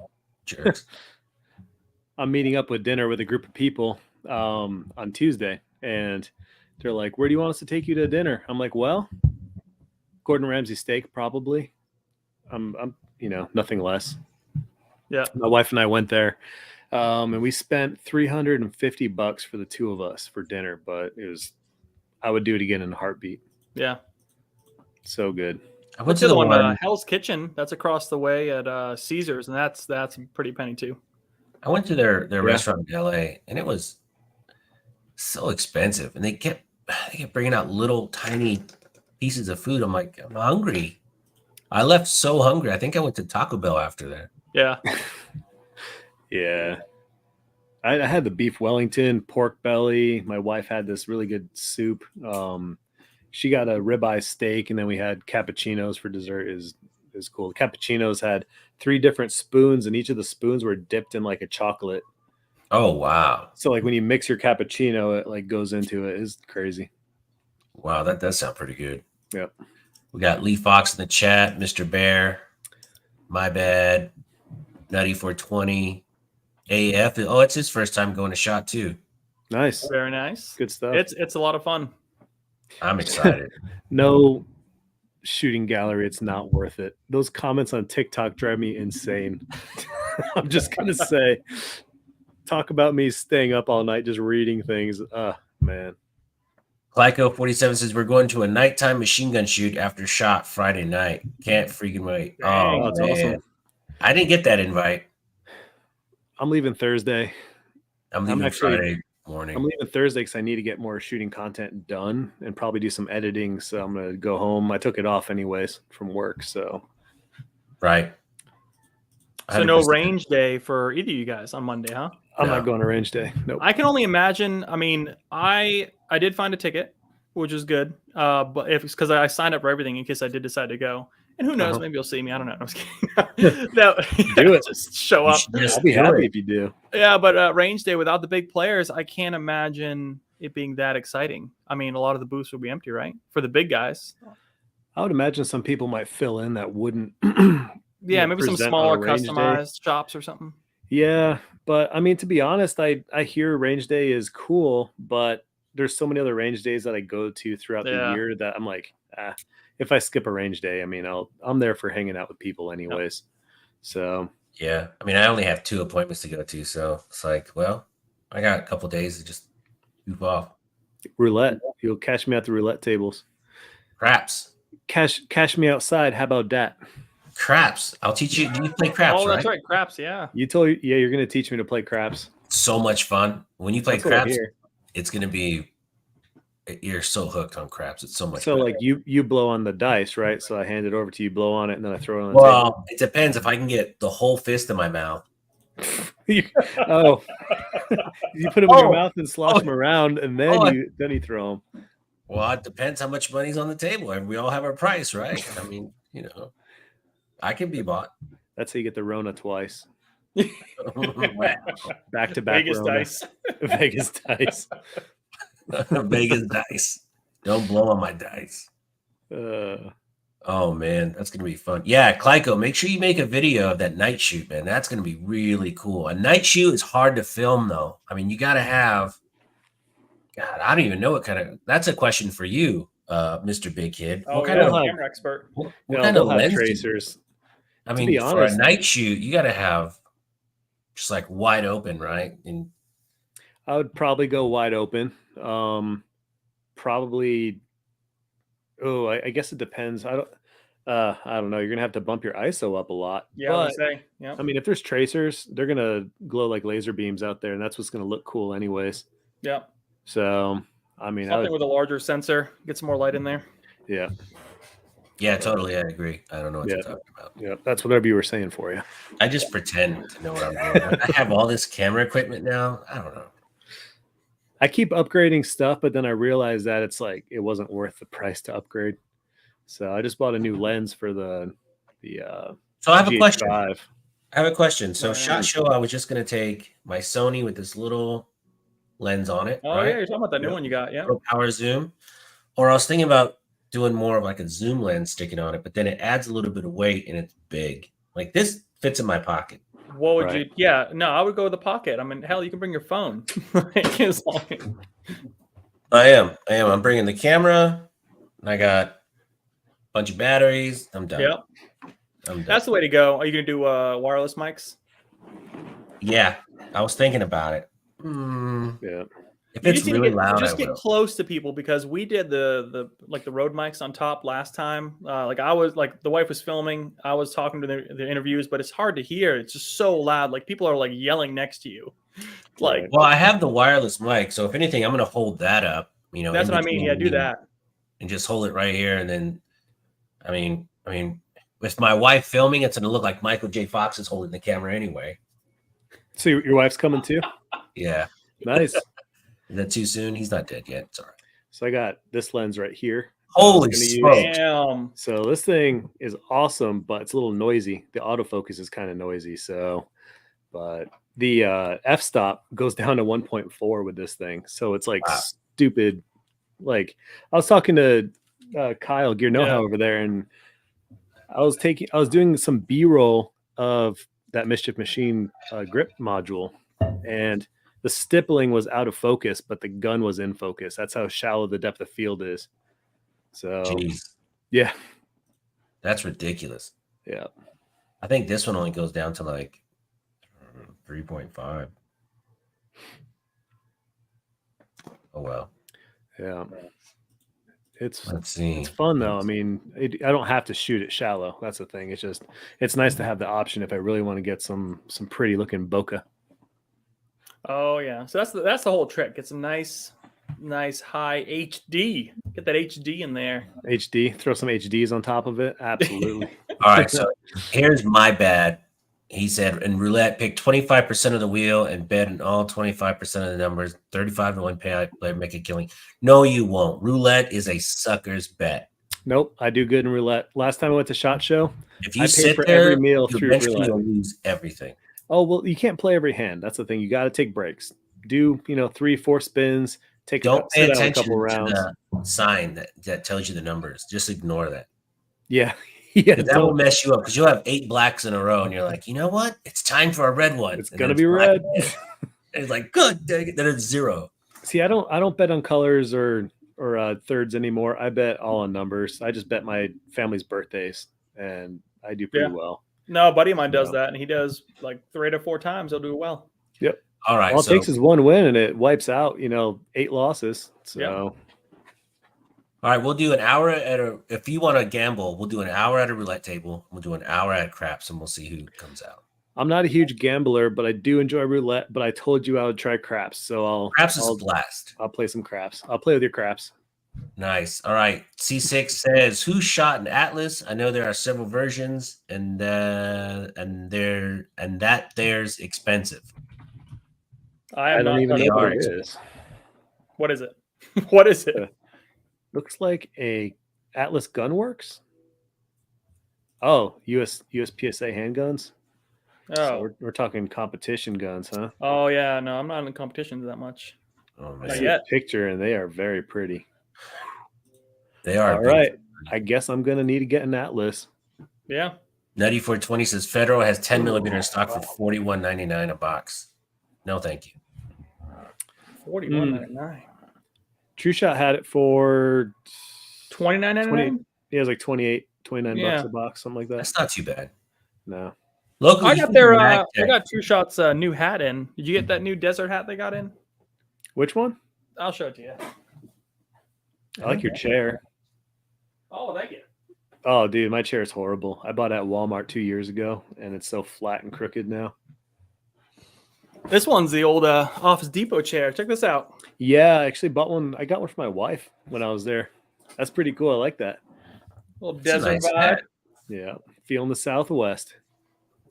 Jerks. I'm meeting up with dinner with a group of people on Tuesday, and they're like, "Where do you want us to take you to dinner?" I'm like, "Well, Gordon Ramsay steak, probably. I'm nothing less." Yeah. My wife and I went there, and we spent $350 for the two of us for dinner. But I would do it again in a heartbeat. Yeah. So good. I went What's to the the other one? one. Hell's Kitchen. That's across the way at Caesars, and that's a pretty penny too. I went to their restaurant in LA, and it was so expensive, and they kept bringing out little tiny pieces of food. I'm like, I'm hungry. I left so hungry. I think I went to Taco Bell after that. Yeah. Yeah. I had the beef Wellington, pork belly. My wife had this really good soup. She got a ribeye steak, and then we had cappuccinos for dessert. Is cool. The cappuccinos had 3 different spoons, and each of the spoons were dipped in like a chocolate. Oh wow! So like when you mix your cappuccino, it like goes into it. It's crazy. Wow, that does sound pretty good. Yep. We got Lee Fox in the chat, Mr. Bear, my bad, Nutty 420, AF. Oh, it's his first time going to shot too. Nice. Very nice. Good stuff. It's a lot of fun. I'm excited. No shooting gallery, it's not worth it. Those comments on TikTok drive me insane. I'm just gonna say, talk about me staying up all night just reading things. Man. Glyco 47 says we're going to a nighttime machine gun shoot after shot Friday night. Can't freaking wait. Dang, oh, that's man. awesome. I didn't get that invite. I'm leaving Thursday. I'm leaving Friday morning. I'm leaving Thursday because I need to get more shooting content done and probably do some editing. So I'm gonna go home. I took it off anyways from work. So right. So no 100%. range day for either of you guys on Monday, huh? I'm not going to range day. Nope. I can only imagine. I mean, I did find a ticket, which is good. But if it's because I signed up for everything in case I did decide to go. And who knows? Maybe you'll see me. I don't know. I was kidding. Do it. Just show up. I'll be happy if you do. Yeah, but range day without the big players, I can't imagine it being that exciting. I mean, a lot of the booths will be empty, right? For the big guys. I would imagine some people might fill in that wouldn't. Yeah, maybe some smaller customized shops or something. Yeah, but I mean, to be honest, I hear range day is cool, but there's so many other range days that I go to throughout the year that I'm like, if I skip a range day, I mean, I'm there for hanging out with people anyways. Yep. So yeah, I mean, I only have 2 appointments to go to, so it's like, well, I got a couple days to just goof off. Roulette, you'll catch me at the roulette tables. Craps. Cash me outside. How about that? Craps. I'll teach you. Do you play craps? Oh, that's right. Craps. Yeah. You're going to teach me to play craps. So much fun. When you play that's craps, it's going to be, you're so hooked on craps. It's so much fun. Like you blow on the dice, right? So I hand it over to you, blow on it, and then I throw it on the table. It depends. If I can get the whole fist in my mouth. You put them in your mouth and slosh them around, and then you throw them. Well, it depends how much money's on the table. And we all have our price, right? I mean, I can be bought. That's how you get the Rona twice. Back to back. Vegas Rona. dice. Vegas dice. Vegas dice. Don't blow on my dice. Oh man, that's gonna be fun. Yeah, Clyco, make sure you make a video of that night shoot, man. That's gonna be really cool. A night shoot is hard to film, though. I mean, you got to have. God, I don't even know what kind of. That's a question for you, Mr. Big Kid. Oh, what kind of camera expert? What kind of lens tracers? I mean, for a night shoot, you got to have just like wide open, right? And I would probably go wide open. Probably. Oh, I guess it depends. I don't know. You're gonna have to bump your ISO up a lot. Yeah, I would say. Yeah. I mean, if there's tracers, they're gonna glow like laser beams out there, and that's what's gonna look cool, anyways. Yeah. So, I mean, something with a larger sensor, get some more light in there. Yeah. Yeah, totally. I agree. I don't know what you're talking about. Yeah, that's whatever you were saying for you. I just pretend to know what I'm doing. I have all this camera equipment now. I don't know. I keep upgrading stuff, but then I realized that it's like it wasn't worth the price to upgrade. So I just bought a new lens for the So I have a question. GH5. So SHOT Show, I was just gonna take my Sony with this little lens on it. Oh, right? yeah, you're talking about that new one you got, yeah. Little power zoom. Or I was thinking about doing more of like a zoom lens sticking on it, but then it adds a little bit of weight and it's big. Like this fits in my pocket. What would Right. you? Yeah, no, I would go with the pocket. I mean, hell, you can bring your phone. As long as- I am. I'm bringing the camera. And I got a bunch of batteries. I'm done. yeah, I'm done. that's the way to go. Are you gonna do wireless mics? Yeah, I was thinking about it. Yeah. If You it's just need to really loud, I get will. close to people, because we did the Rode mics on top last time. Like I was like, the wife was filming, I was talking to the interviews, but it's hard to hear. It's just so loud. Like people are like yelling next to you. Like, Right. Well, I have the wireless mic, so if anything, I'm going to hold that up. that's in what I mean. Yeah, between do you, that. and just hold it right here. And then, I mean, with my wife filming, it's going to look like Michael J. Fox is holding the camera anyway. So your wife's coming too? Yeah. Nice. Is that too soon? He's not dead yet. It's all right. So I got this lens right here. Holy smokes. Damn. So this thing is awesome, but it's a little noisy. The autofocus is kind of noisy. So, but the f-stop goes down to 1.4 with this thing. So it's like Wow. stupid. Like I was talking to Kyle Gear Know How Yeah. over there, and I was doing some B-roll of that Mischief Machine grip module, and the stippling was out of focus, but the gun was in focus. That's how shallow the depth of field is. So Jeez, yeah, that's ridiculous. yeah. I think this one only goes down to like 3.5. Oh, well. Yeah. Let's see. It's fun though. I mean, I don't have to shoot it shallow. That's the thing. It's nice to have the option if I really want to get some pretty looking bokeh. Oh yeah. So that's the whole trick. It's a nice high HD. Get that HD in there. HD, throw some HDs on top of it. Absolutely. All right, so here's my bad. He said, in roulette, pick 25% of the wheel and bet on all 25% of the numbers. 35 to 1 payout, make a killing. No, you won't. Roulette is a sucker's bet. Nope, I do good in roulette. Last time I went to SHOT Show, If you I paid sit for there, every meal you through eventually roulette. will lose everything. Oh well, you can't play every hand. That's the thing. You got to take breaks. Do 3-4 spins. Don't pay sit out a attention couple rounds. to the sign that tells you the numbers. Just ignore that. Yeah, yeah. That will mess you up because you'll have 8 blacks in a row, and you're like, you know what? It's time for a red one. It's And gonna then be black red. again. And it's like, good. Dang it. Then it's 0. See, I don't bet on colors or thirds anymore. I bet all on numbers. I just bet my family's birthdays, and I do pretty well. No, a buddy of mine does that, and he does like 3 to 4 times. He'll do well. Yep. All right. All it takes is one win, and it wipes out 8 losses. So. Yeah. All right, we'll do an hour if you want to gamble, we'll do an hour at a roulette table. We'll do an hour at craps, and we'll see who comes out. I'm not a huge gambler, but I do enjoy roulette. But I told you I would try craps, so Craps is a blast. I'll play some craps. I'll play with your craps. Nice. All right. C6 says, who shot an Atlas? I know there are several versions, and there's expensive. I don't even know what it is. What is it? What is it? Looks like a Atlas Gunworks. Oh, USPSA handguns. Oh, So we're talking competition guns, huh? oh yeah. No, I'm not in competitions that much. Oh, I man. see a picture, and they are very pretty. They are. All right. I guess I'm gonna need to get an Atlas. Yeah. Nutty 420 says Federal has 10 millimeter in stock for $41.99 a box. No, thank you. 41.99. True Shot had it for 29.99. Yeah, it was like 29 Yeah. bucks a box, something like that. That's not too bad. No. Locally, I you got can their do I Mag Tech. got True Shot's new hat in. Did you get that new desert hat they got in? Which one? I'll show it to you. I like your chair. Oh, thank you. Oh, dude, my chair is horrible. I bought it at Walmart 2 years ago, and it's so flat and crooked now. This one's the old Office Depot chair. Check this out. Yeah, I actually bought one. I got one for my wife when I was there. That's pretty cool. I like that. Little It's a desert nice vibe. hat. Yeah, feeling the Southwest.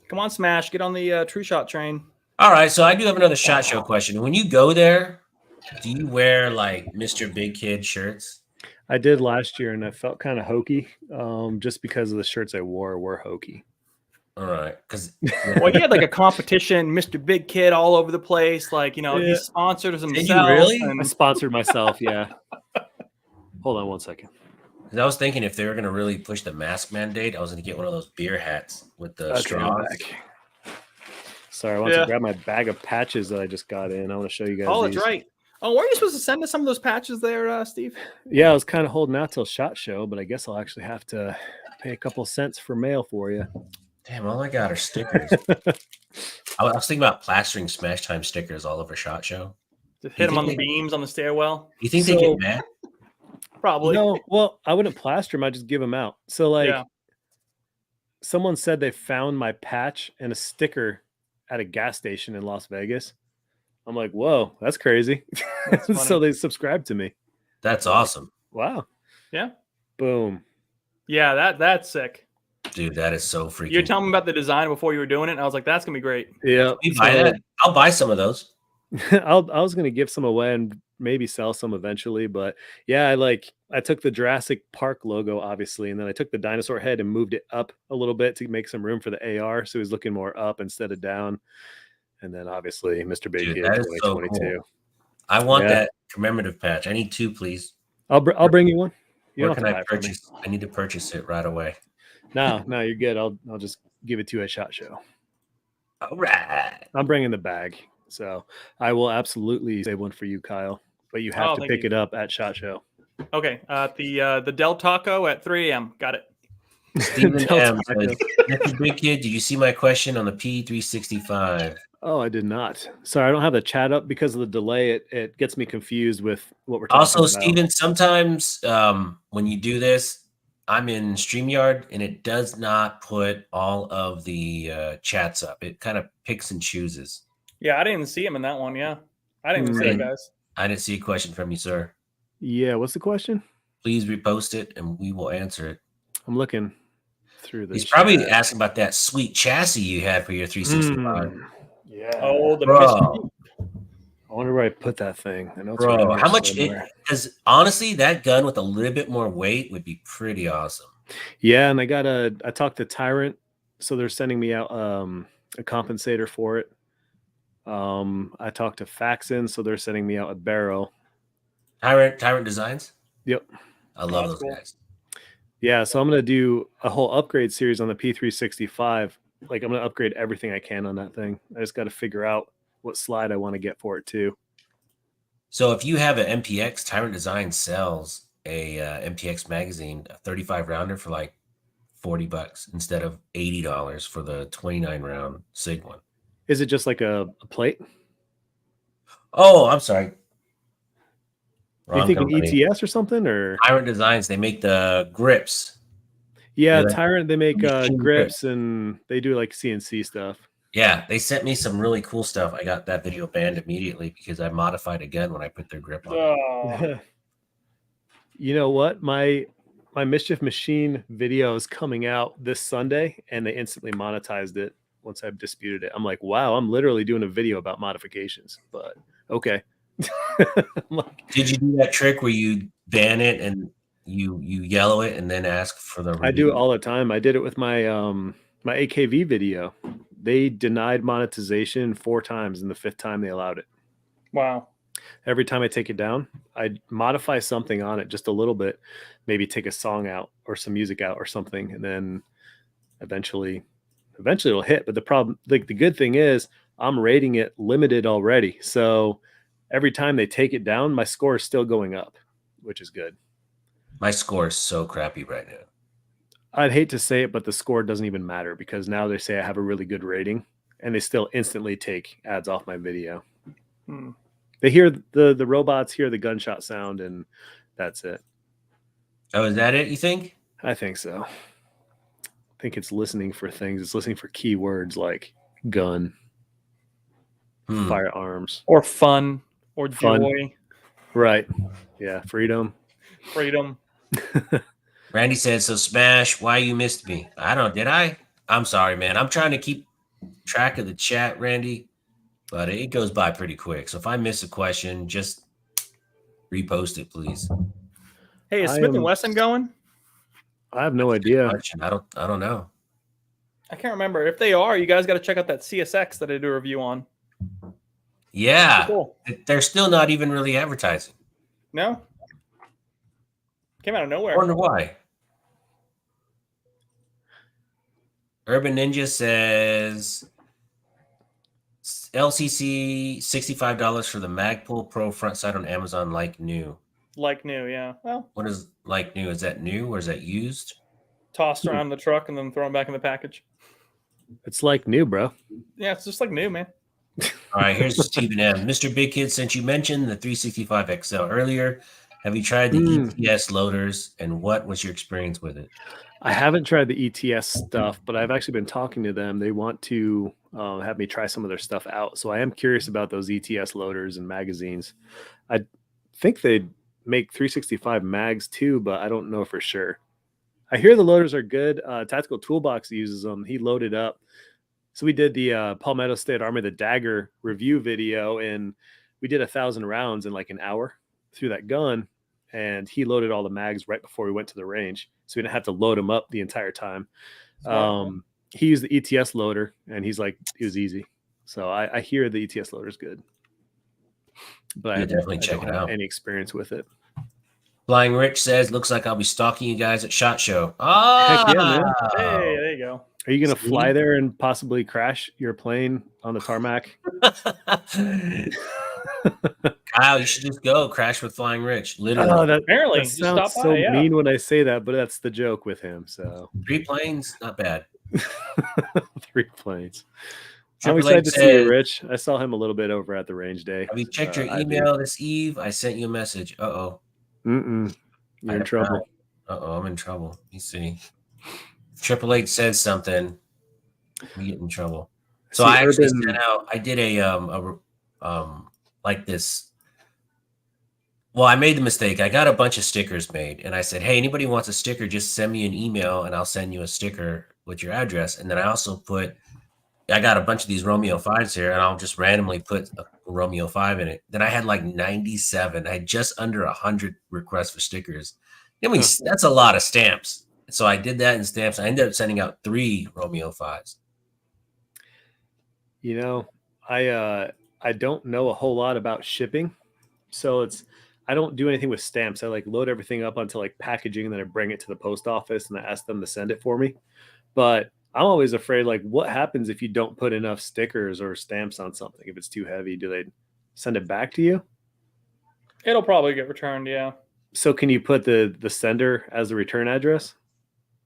Come on, Smash. Get on the True Shot train. All right, so I do have another SHOT Show question. When you go there, do you wear like Mr. Big Kid shirts? I did last year, and I felt kind of hokey, just because of the shirts I wore were hokey. All right, because Well, he had like a competition, Mr. Big Kid all over the place. Like, Yeah. he sponsored himself. you really? I And sponsored myself. Yeah. Hold on one second. Because I was thinking if they were going to really push the mask mandate, I was going to get one of those beer hats with the Okay, I'm straws. back. Sorry, I want to grab my bag of patches that I just got in. I want to show you guys. Oh, these. that's right. Oh, weren't you supposed to send us some of those patches there, Steve? Yeah, I was kind of holding out till SHOT Show, but I guess I'll actually have to pay a couple cents for mail for you. Damn, all I got are stickers. I was thinking about plastering Smash Time stickers all over SHOT Show. Just hit them on the beams on the stairwell. You think they get mad? Probably. No, well, I wouldn't plaster them. I'd just give them out. So, like, someone said they found my patch and a sticker at a gas station in Las Vegas. I'm like, whoa, that's crazy. So they subscribed to me. That's awesome. Wow. Yeah. Boom. Yeah, that's sick. Dude, that is so freaking. You're telling me about the design before you were doing it, and I was like, that's gonna be great. Yeah. You buy that? I'll buy some of those. I was gonna give some away and maybe sell some eventually, but yeah, I took the Jurassic Park logo, obviously, and then I took the dinosaur head and moved it up a little bit to make some room for the AR, so he's looking more up instead of down. And then obviously Mr. Big Kid 2022. So cool. I want that commemorative patch. I need 2, please. I'll bring you one. Where can I purchase? I need to purchase it right away. No, you're good. I'll just give it to you at SHOT Show. All right. I'm bringing the bag, so I will absolutely save one for you, Kyle. But you have to pick it up at SHOT Show. Okay. The Del Taco at 3 a.m. Got it. Stephen M says, Mr. Big Kid, did you see my question on the P365? Oh, I did not. Sorry, I don't have the chat up because of the delay. It gets me confused with what we're talking about. Also, Stephen, sometimes when you do this, I'm in StreamYard and it does not put all of the chats up. It kind of picks and chooses. Yeah, I didn't see him in that one. Yeah, I didn't even see it, guys. I didn't see a question from you, sir. Yeah, what's the question? Please repost it and we will answer it. I'm looking through this. He's probably asking about that sweet chassis you had for your 365. Yeah. Oh, the mystery. I wonder where I put that thing. I know it's how much? Because honestly, that gun with a little bit more weight would be pretty awesome. Yeah, and I talked to Tyrant, so they're sending me out a compensator for it. I talked to Faxon, so they're sending me out a barrel. Tyrant Designs. Yep, I love those guys. Yeah, so I'm gonna do a whole upgrade series on the P365. Like I'm gonna upgrade everything I can on that thing. I just got to figure out what slide I want to get for it too. So if you have an MPX, Tyrant Design sells a MPX magazine, a 35 rounder for like $40 instead of $80 for the 29 round SIG one. Is it just like a plate? Oh, I'm sorry. Are you thinking ETS or something? Or Tyrant Designs, they make the grips. Yeah, Tyrant, they make grips and they do like CNC stuff. Yeah, they sent me some really cool stuff. I got that video banned immediately because I modified a gun when I put their grip on. Oh. You know what? My Mischief Machine video is coming out this Sunday, and they instantly monetized it once I've disputed it. I'm like, wow, I'm literally doing a video about modifications. But okay. Did you do that trick where you ban it and you yellow it and then ask for the review? I do it all the time. I did it with my my AKV video. They denied monetization 4 times, and the 5th time they allowed it. Wow. Every time I take it down, I modify something on it just a little bit, maybe take a song out or some music out or something, and then eventually it'll hit. But the problem, like the good thing is I'm rating it limited already. So every time they take it down, my score is still going up, which is good. My score is so crappy right now. I'd hate to say it, but the score doesn't even matter because now they say I have a really good rating and they still instantly take ads off my video. They hear the robots hear the gunshot sound and that's it. Oh, is that it, you think? I think so. I think it's listening for things. It's listening for keywords like gun, firearms. Or fun or joy. Right. Yeah. Freedom. Randy said, so Smash, why you missed me? I don't, did I? I'm sorry, man. I'm trying to keep track of the chat, Randy, but it goes by pretty quick. So if I miss a question, just repost it, please. Hey, is Smith & Wesson going? I have no idea. I don't know. I can't remember. If they are, you guys got to check out that CSX that I did a review on. Yeah. Cool. They're still not even really advertising. No? Came out of I nowhere. wonder why. Urban Ninja says LCC $65 for the Magpul Pro front sight on Amazon, like new. Like new, yeah. Well, what is like new? Is that new or is that used? Tossed around the truck and then thrown back in the package. It's like new, bro. Yeah, it's just like new, man. All right, here's Stephen M. Mr. Big Kid, since you mentioned the 365 XL earlier, have you tried the ETS loaders and what was your experience with it? I haven't tried the ETS stuff, but I've actually been talking to them. They want to have me try some of their stuff out. So I am curious about those ETS loaders and magazines. I think they make 365 mags too, but I don't know for sure. I hear the loaders are good. Tactical Toolbox uses them. He loaded up. So we did the Palmetto State Army, the Dagger review video, and we did 1,000 rounds in like an hour through that gun. And he loaded all the mags right before we went to the range. So we didn't have to load them up the entire time. He used the ETS loader, and he's like, it was easy. So I hear the ETS loader is good. But I definitely check it out. Any experience with it. Flying Rich says, looks like I'll be stalking you guys at SHOT Show. Heck yeah, man. Hey, there you go. Are you going to fly there and possibly crash your plane on the tarmac? Kyle, you should just go crash with Flying Rich. Literally. Apparently, that sounds so mean when I say that, but that's the joke with him. So 3 planes, not bad. 3 planes. I'm excited to see you, Rich. I saw him a little bit over at the range day. Have you checked your email this eve? I sent you a message. Uh-oh. You're in trouble. Uh-oh, I'm in trouble. You see. 888 says something. We get in trouble. So I actually sent out, I did a like this. Well, I made the mistake. I got a bunch of stickers made, and I said, hey, anybody wants a sticker, just send me an email, and I'll send you a sticker with your address. And then I also I got a bunch of these Romeo 5s here, and I'll just randomly put a Romeo 5 in it. Then I had like 97. I had just under 100 requests for stickers. I mean, that's a lot of stamps. So I did that in stamps. I ended up sending out 3 Romeo 5s. You know, I don't know a whole lot about shipping. So I don't do anything with stamps. I like load everything up onto like packaging, and then I bring it to the post office and I ask them to send it for me. But I'm always afraid, like, what happens if you don't put enough stickers or stamps on something? If it's too heavy, do they send it back to you? It'll probably get returned, yeah. So can you put the sender as the return address?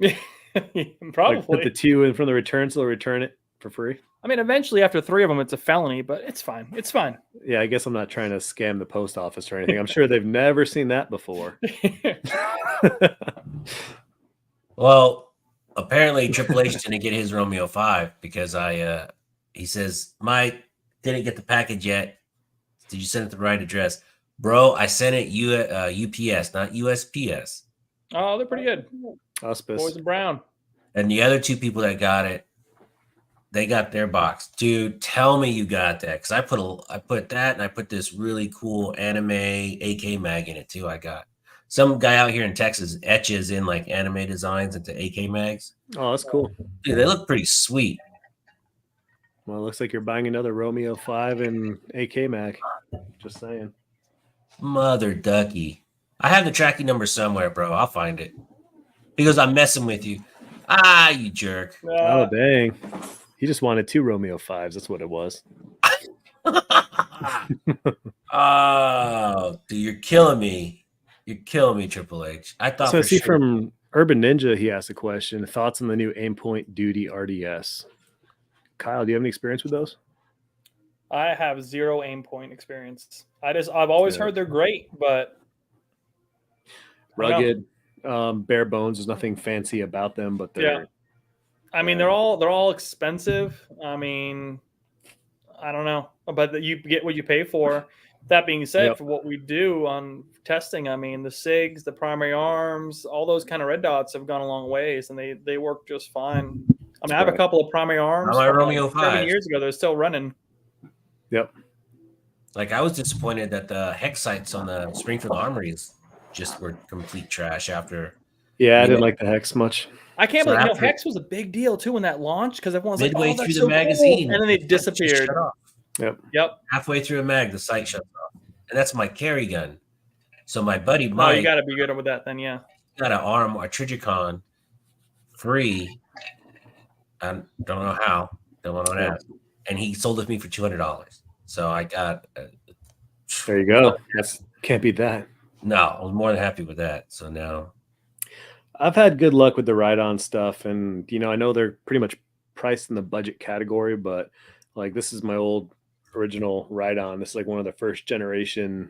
Probably. Like put the 2 in from the return, so they'll return it for free? I mean, eventually after 3 of them, it's a felony, but it's fine. It's fine. Yeah, I guess I'm not trying to scam the post office or anything. I'm sure they've never seen that before. Well, apparently Triple H didn't get his Romeo 5 because he says, Mike, didn't get the package yet. Did you send it to the right address? Bro, I sent it UPS, not USPS. Oh, they're pretty good. Auspice. Boys and Brown. And the other 2 people that got it, they got their box. Dude, tell me you got that. Because I put that, and I put this really cool anime AK mag in it too. I got some guy out here in Texas etches in like anime designs into AK mags. Oh, that's cool. Dude, they look pretty sweet. Well, it looks like you're buying another Romeo 5 and AK mag. Just saying. Mother ducky. I have the tracking number somewhere, bro. I'll find it. He goes, I'm messing with you. Ah, you jerk. Oh, dang. He just wanted 2 Romeo 5s. That's what it was. Oh, dude, you're killing me. You're killing me, Triple H. I thought so. I see from Urban Ninja, he asked a question. Thoughts on the new Aimpoint Duty RDS? Kyle, do you have any experience with those? I have 0 Aimpoint experience. I've always heard they're great, but rugged, bare bones. There's nothing fancy about them, but they're. I mean, they're all expensive. I mean, I don't know, but you get what you pay for. That being said, for what we do on testing, I mean, the SIGs, the primary arms, all those kind of red dots have gone a long ways, and they work just fine. I mean, I have a couple of primary arms. My Romeo 5. 7 years ago, they're still running. Yep. Like, I was disappointed that the hex sights on the Springfield Armories just were complete trash after. Yeah, I didn't like the hex much. I can't believe Hex was a big deal too when that launched because everyone's like, midway through the magazine, cool. And then they disappeared. Yep. Yep. Halfway through a mag, the sight shuts off, and that's my carry gun. So my buddy Oh, you Mike got to be good with that then, yeah. got an arm, a Trigicon, free. I don't know how. Don't want to ask. And he sold it to me for $200. So I got. There you go. That's can't beat that. No, I was more than happy with that. So now. I've had good luck with the ride-on stuff, and I know they're pretty much priced in the budget category, but like this is my old original ride-on. This is like one of the first generation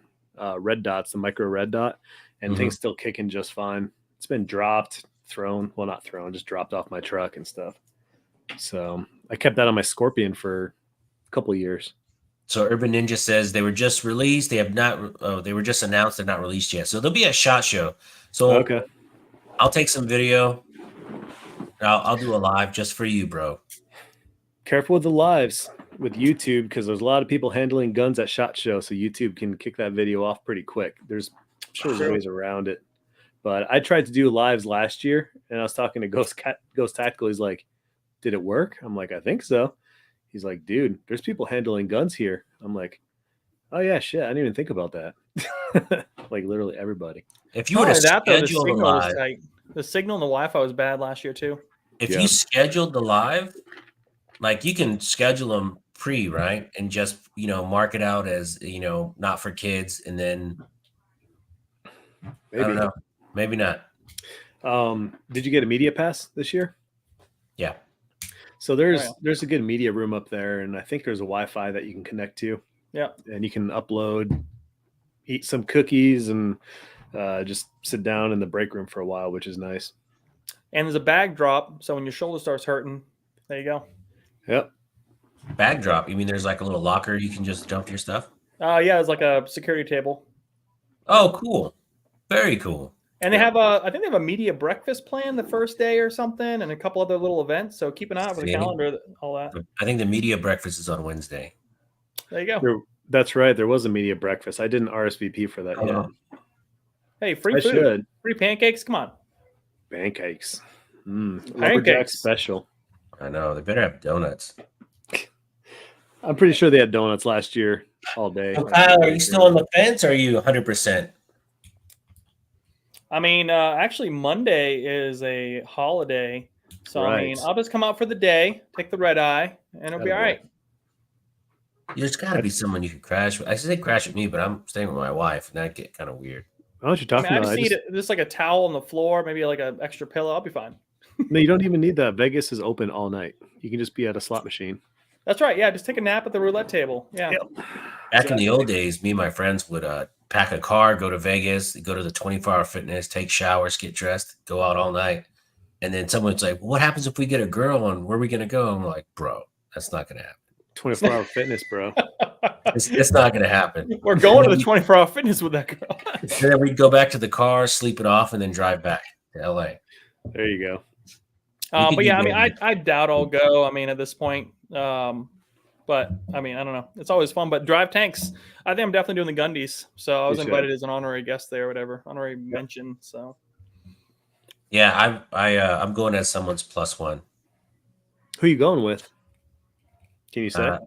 red dots, the micro red dot, and things still kicking just fine. It's been dropped, thrown, well, not thrown, just dropped off my truck and stuff. So I kept that on my Scorpion for a couple of years. So Urban Ninja says they were just released. They have not. They were just announced. They're not released yet. So there'll be a SHOT Show. So okay. I'll take some video. I'll do a live just for you, bro. Careful with the lives with YouTube, because there's a lot of people handling guns at SHOT Show, so YouTube can kick that video off pretty quick. I'm sure there's ways around it. But I tried to do lives last year, and I was talking to Ghost Tactical. He's like, did it work? I'm like, I think so. He's like, dude, there's people handling guns here. I'm like, oh yeah, shit, I didn't even think about that. Like literally everybody. If you were to schedule the live, the signal and the Wi-Fi was bad last year too. If you scheduled the live, like you can schedule them right, and just mark it out as not for kids, and then maybe. I don't know, maybe not. Did you get a media pass this year? Yeah. So there's a good media room up there, and I think there's a Wi-Fi that you can connect to. Yeah. And you can upload, eat some cookies, and just sit down in the break room for a while, which is nice. And there's a bag drop, so when your shoulder starts hurting, there you go. Yep. Bag drop? You mean there's like a little locker you can just dump your stuff? Yeah, it's like a security table. Oh, cool. Very cool. And they have I think they have a media breakfast plan the first day or something, and a couple other little events. So keep an eye out for the calendar, all that. I think the media breakfast is on Wednesday. There you go. That's right. There was a media breakfast. I didn't RSVP for that yet. Hey, free food. Free pancakes. Come on. Pancakes. Pancakes special. I know. They better have donuts. I'm pretty sure they had donuts last year all day. So Kyle, are you still on the fence, or are you 100%? I mean, actually, Monday is a holiday. So, right. I mean, I'll just come out for the day, take the red eye, and it'll be all right. There's got to be someone you could crash with. I say crash with me, but I'm staying with my wife, and that get kind of weird. Why don't you talk about? I just need just like a towel on the floor, maybe like an extra pillow. I'll be fine. No, you don't even need that. Vegas is open all night. You can just be at a slot machine. That's right. Yeah, just take a nap at the roulette table. Yeah. Yep. Back in the old days, me and my friends would pack a car, go to Vegas, go to the 24-hour fitness, take showers, get dressed, go out all night. And then someone's like, well, what happens if we get a girl on? Where are we going to go? I'm like, bro, that's not going to happen. 24-hour fitness, bro. It's not going to happen. We're going to the 24-hour fitness with that girl. And then we go back to the car, sleep it off, and then drive back to LA. There you go. But yeah, I mean, I doubt I'll go. I mean, at this point, but I mean, I don't know. It's always fun. But drive tanks, I think I'm definitely doing the Gundies. So I was invited as an honorary guest there, or whatever, honorary mention. So yeah, I'm going as someone's +1. Who are you going with? Can you say?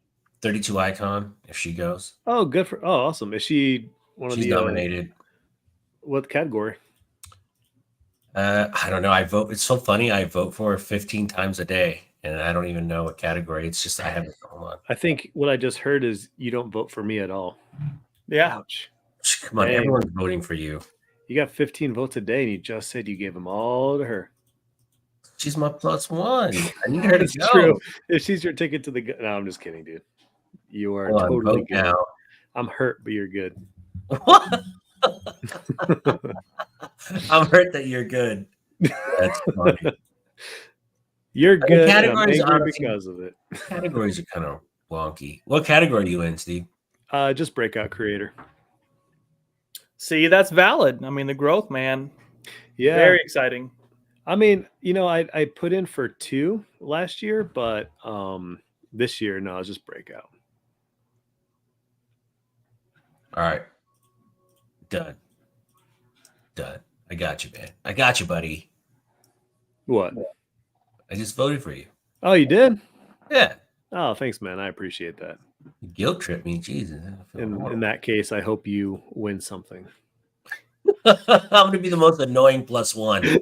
32 Icon, if she goes. Oh, good for. Oh, awesome. Is she one of the nominated? What category? I don't know. I vote. It's so funny. I vote for her 15 times a day, and I don't even know what category. It's just I have it going on. I think what I just heard is you don't vote for me at all. Yeah. Ouch. Come on, everyone's voting for you. You got 15 votes a day, and you just said you gave them all to her. She's my +1. I need her to go. True. If she's your ticket to the no, I'm just kidding, dude. You are totally good. Now. I'm hurt, but you're good. What? I'm hurt that you're good. That's funny. You're good. Categories are because of it. Categories are kind of wonky. What category are you in, Steve? Just breakout creator. See, that's valid. I mean, the growth, man. Yeah, very exciting. I mean, I put in for 2 last year, but this year, no, it's just breakout. All right. Done. I got you, man. I got you, buddy. What? I just voted for you. Oh, you did? Yeah. Oh, thanks, man. I appreciate that. You guilt trip me. Jesus. In that case, I hope you win something. I'm going to be the most annoying +1.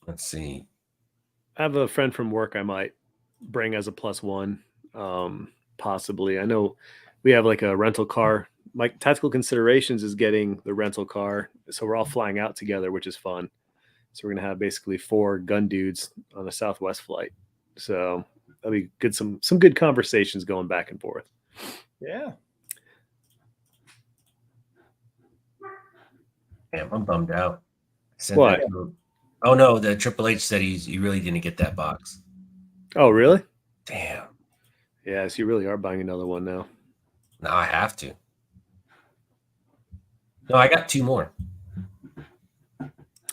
Let's see. I have a friend from work I might bring as a +1, possibly. I know we have like a rental car. My Tactical Considerations is getting the rental car, so we're all flying out together, which is fun. So we're gonna have basically 4 gun dudes on a Southwest flight. So that'll be good. Some good conversations going back and forth. Yeah. Damn, I'm bummed out. What? Oh no, the Triple H said he really didn't get that box. Oh, really? Damn. Yeah, so you really are buying another one now. Now I have to. No, I got 2 more.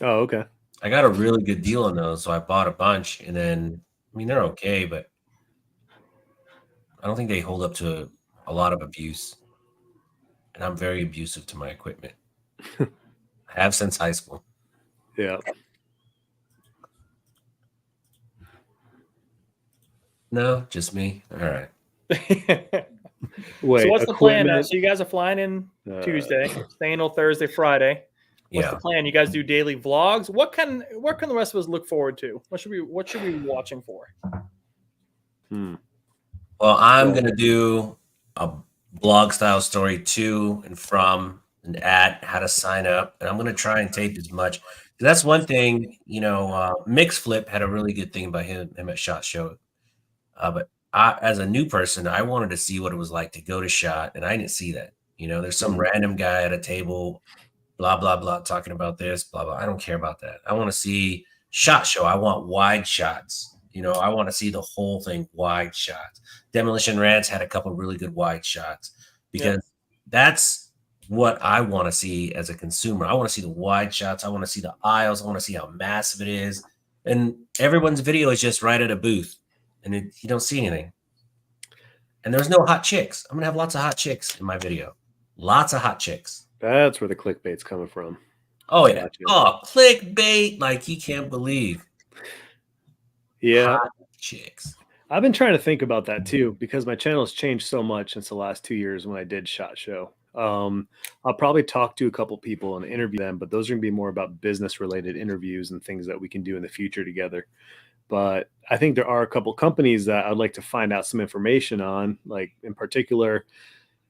Oh, okay. I got a really good deal on those, so I bought a bunch, and then I mean they're okay, but I don't think they hold up to a lot of abuse. And I'm very abusive to my equipment. I have since high school. Yeah. No, just me. All right. Wait, so what's the plan now? So you guys are flying in Tuesday, staying till Thursday, Friday. What's the plan? You guys do daily vlogs. What can the rest of us look forward to? What should we be watching for? Well, I'm gonna do a blog style story to and from and at how to sign up, and I'm gonna try and tape as much. That's one thing, Mix Flip had a really good thing about him at SHOT Show. But as a new person, I wanted to see what it was like to go to SHOT, and I didn't see that. There's some random guy at a table, blah, blah, blah, talking about this, blah, blah. I don't care about that. I want to see SHOT Show. I want wide shots. I want to see the whole thing, wide shots. Demolition Rants had a couple really good wide shots because that's what I want to see as a consumer. I want to see the wide shots. I want to see the aisles. I want to see how massive it is. And everyone's video is just right at a booth. And you don't see anything. And there's no hot chicks. I'm going to have lots of hot chicks in my video. Lots of hot chicks. That's where the clickbait's coming from. Oh, yeah. Gotcha. Oh, clickbait like you can't believe. Yeah. Hot chicks. I've been trying to think about that too because my channel has changed so much since the last 2 years when I did SHOT Show. I'll probably talk to a couple people and interview them, but those are going to be more about business-related interviews and things that we can do in the future together. But I think there are a couple companies that I'd like to find out some information on, like in particular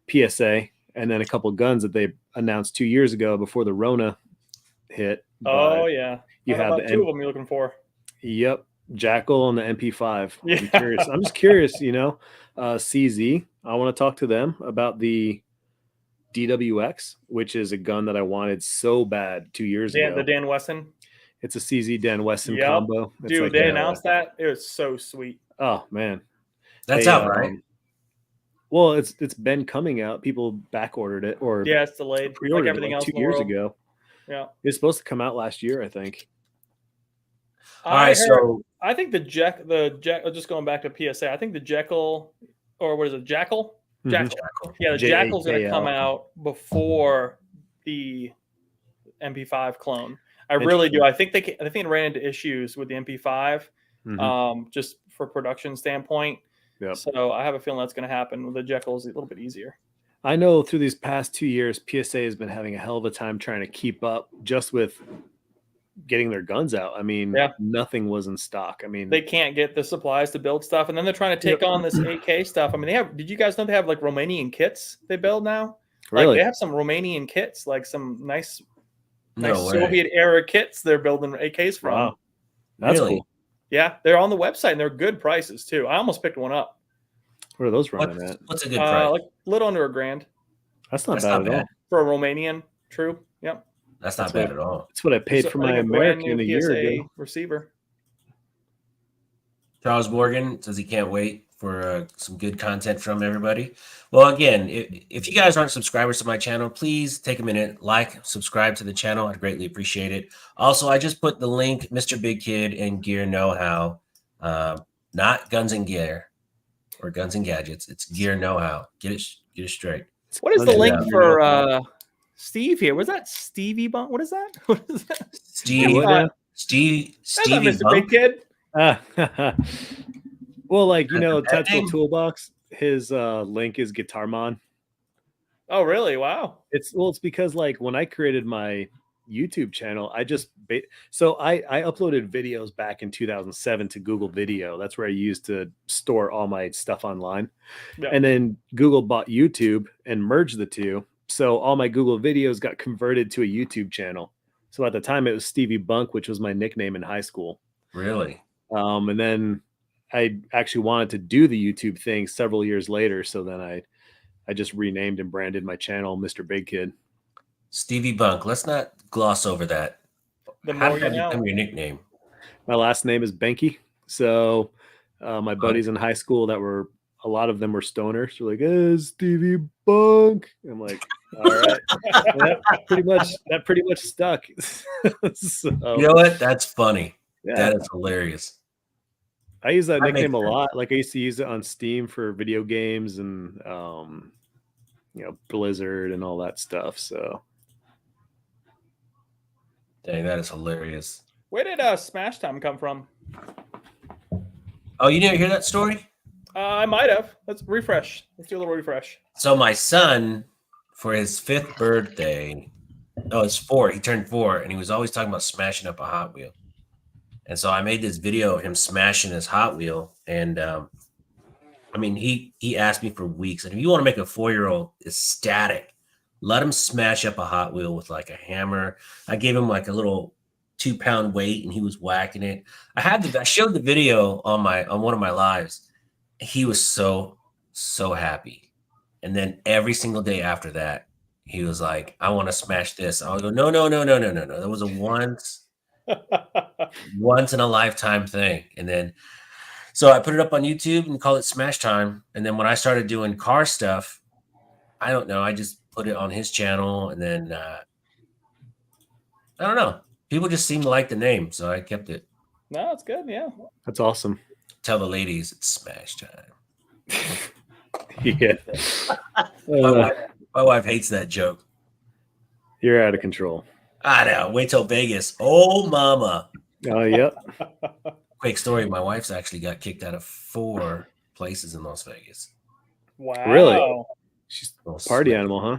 PSA, and then a couple guns that they announced 2 years ago before the Rona hit. Oh, yeah. You have the 2 of them you're looking for. Yep. Jackal and the MP5. Yeah. I'm curious. I'm just curious, CZ. I want to talk to them about the DWX, which is a gun that I wanted so bad 2 years ago. The Dan Wesson. It's a CZ Dan Wesson combo. It's dude, they announced that. It was so sweet. Oh man, that's out, right? Well, it's been coming out. People back ordered it, or it's delayed. Pre-ordered like everything else 2 years ago. Yeah, it's supposed to come out last year, I think. All right, so I think the just going back to PSA, I think the Jekyll, or what is it, Jackal? Jackal. Yeah, the Jackal's going to come out before the MP5 clone. I really do. I think they ran into issues with the MP5, just for production standpoint. Yep. So I have a feeling that's going to happen. The Jekyll is a little bit easier. I know through these past 2 years, PSA has been having a hell of a time trying to keep up just with getting their guns out. I mean, nothing was in stock. I mean, they can't get the supplies to build stuff, and then they're trying to take on this AK stuff. I mean, did you guys know they have like Romanian kits they build now? Really? Like they have some Romanian kits, like some nice No Soviet era kits they're building AKs from. Wow. That's really cool. Yeah, they're on the website and they're good prices too. I almost picked one up. What are those running at? What's a good price? Like a little under $1,000. That's not bad at all. For a Romanian, true. Yep. That's not bad at all. That's what I paid for my American a year ago. Receiver. Charles Morgan says he can't wait for some good content from everybody. Well, again, if you guys aren't subscribers to my channel, please take a minute, subscribe to the channel. I'd greatly appreciate it. Also, I just put the link, Mr. Big Kid and Gear Know-How, not Guns and Gear or Guns and Gadgets. It's Gear Know-How. Get it straight. What is the link for Steve here? Was that Stevie Bump? What is that? What is that? Stevie Mr. Bump? Big Kid. Well, like, Tactical Toolbox, his link is Guitarmon. Oh, really? Wow. It's because like when I created my YouTube channel, I uploaded videos back in 2007 to Google Video. That's where I used to store all my stuff online. Yeah. And then Google bought YouTube and merged the two. So all my Google videos got converted to a YouTube channel. So at the time it was Stevie Bunk, which was my nickname in high school. Really? And then I actually wanted to do the YouTube thing several years later. So then I just renamed and branded my channel Mr. Big Kid. Stevie Bunk. Let's not gloss over that. How did that become your nickname? My last name is Benke. So my buddies in high school a lot of them were stoners. They're like, Stevie Bunk. I'm like, all right. that pretty much stuck. So, you know what? That's funny. Yeah. That is hilarious. I use that nickname a lot. Like I used to use it on Steam for video games and Blizzard and all that stuff. So dang, that is hilarious. Where did Smash Time come from? Oh, you didn't hear that story? I might have. Let's refresh. Let's do a little refresh. So my son, for his 5th birthday, it's 4. He turned 4, and he was always talking about smashing up a Hot Wheel. And so I made this video of him smashing his Hot Wheel, and he asked me for weeks. And if you want to make a 4-year-old ecstatic, let him smash up a Hot Wheel with like a hammer. I gave him like a little 2-pound weight, and he was whacking it. I showed the video on one of my lives. He was so happy. And then every single day after that, he was like, I want to smash this. I would go, no. That was a once in a lifetime thing. And then, so I put it up on YouTube and called it Smash Time. And then when I started doing car stuff, I don't know, I just put it on his channel. And then, I don't know. People just seem to like the name. So I kept it. No, it's good. Yeah. That's awesome. Tell the ladies it's Smash Time. Yeah. My wife hates that joke. You're out of control. I know. Wait till Vegas. Oh, mama. Oh, yep. Quick story. My wife's actually got kicked out of 4 places in Las Vegas. Wow. Really? She's a party animal, huh?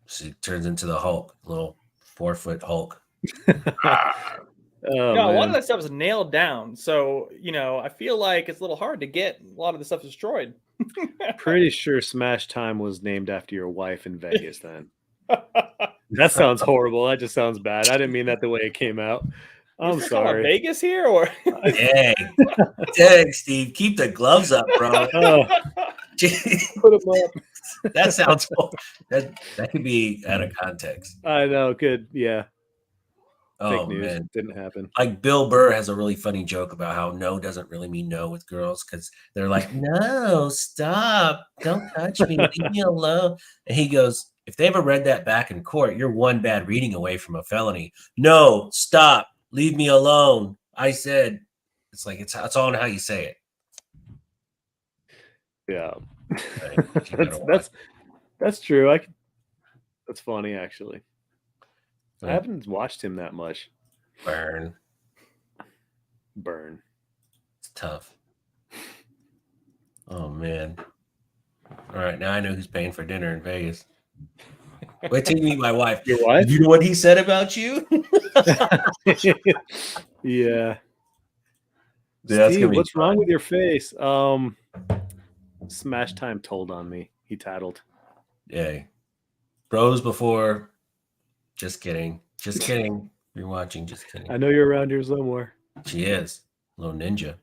She turns into the Hulk, little 4-foot Hulk. A lot of that stuff is nailed down. So, I feel like it's a little hard to get a lot of the stuff destroyed. Pretty sure Smash Time was named after your wife in Vegas then. That sounds horrible. That just sounds bad. I didn't mean that the way it came out. I'm sorry. Vegas here or dang, Steve, keep the gloves up, bro. Put them up. That sounds that could be out of context. I know. Good. Yeah. Oh, fake news. Man. Didn't happen. Like Bill Burr has a really funny joke about how no doesn't really mean no with girls because they're like, no, stop. Don't touch me. Leave me alone. And he goes, if they ever read that back in court, you're one bad reading away from a felony. No, stop. Leave me alone. I said, it's like, it's all in how you say it. Yeah. That's true. That's funny, actually. I haven't watched him that much. Burn. It's tough. Oh, man. All right, now I know who's paying for dinner in Vegas. Wait till you meet my wife. Your wife? You know what he said about you? Yeah. Steve, what's wrong with your face? Smash Time told on me. He tattled. Yeah. Bros before. Just kidding. You're watching. Just kidding. I know you're around here somewhere. She is. Little ninja.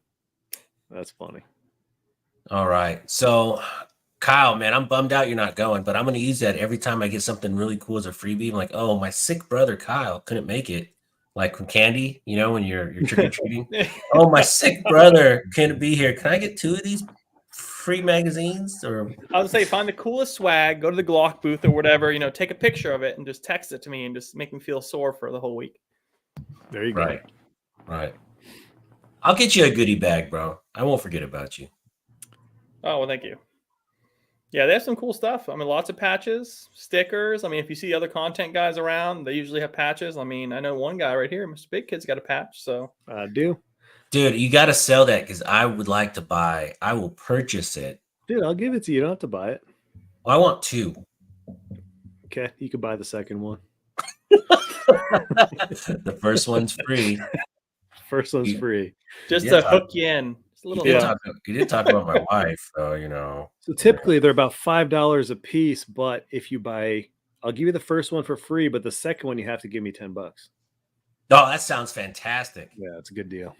That's funny. All right. So, Kyle, man, I'm bummed out you're not going, but I'm going to use that every time I get something really cool as a freebie. I'm like, oh, my sick brother Kyle couldn't make it. Like from candy, when you're trick-or-treating. Oh, my sick brother couldn't be here. Can I get 2 of these free magazines? Or I would say find the coolest swag, go to the Glock booth or whatever, take a picture of it and just text it to me and just make me feel sore for the whole week. There you go. Right. I'll get you a goodie bag, bro. I won't forget about you. Oh, well, thank you. Yeah, they have some cool stuff. I mean, lots of patches, stickers. I mean, if you see other content guys around, they usually have patches. I mean, I know one guy right here, Mr. Big Kid's got a patch. So I do. Dude, you got to sell that because I would like to buy. I will purchase it. Dude, I'll give it to you. You don't have to buy it. Well, I want 2. Okay, you could buy the second one. The first one's free. First one's free. Just to hook you in. He did talk about my wife, though, you know. So typically they're about $5 a piece, but if you buy, I'll give you the first one for free, but the second one you have to give me $10. Oh, that sounds fantastic. Yeah, it's a good deal.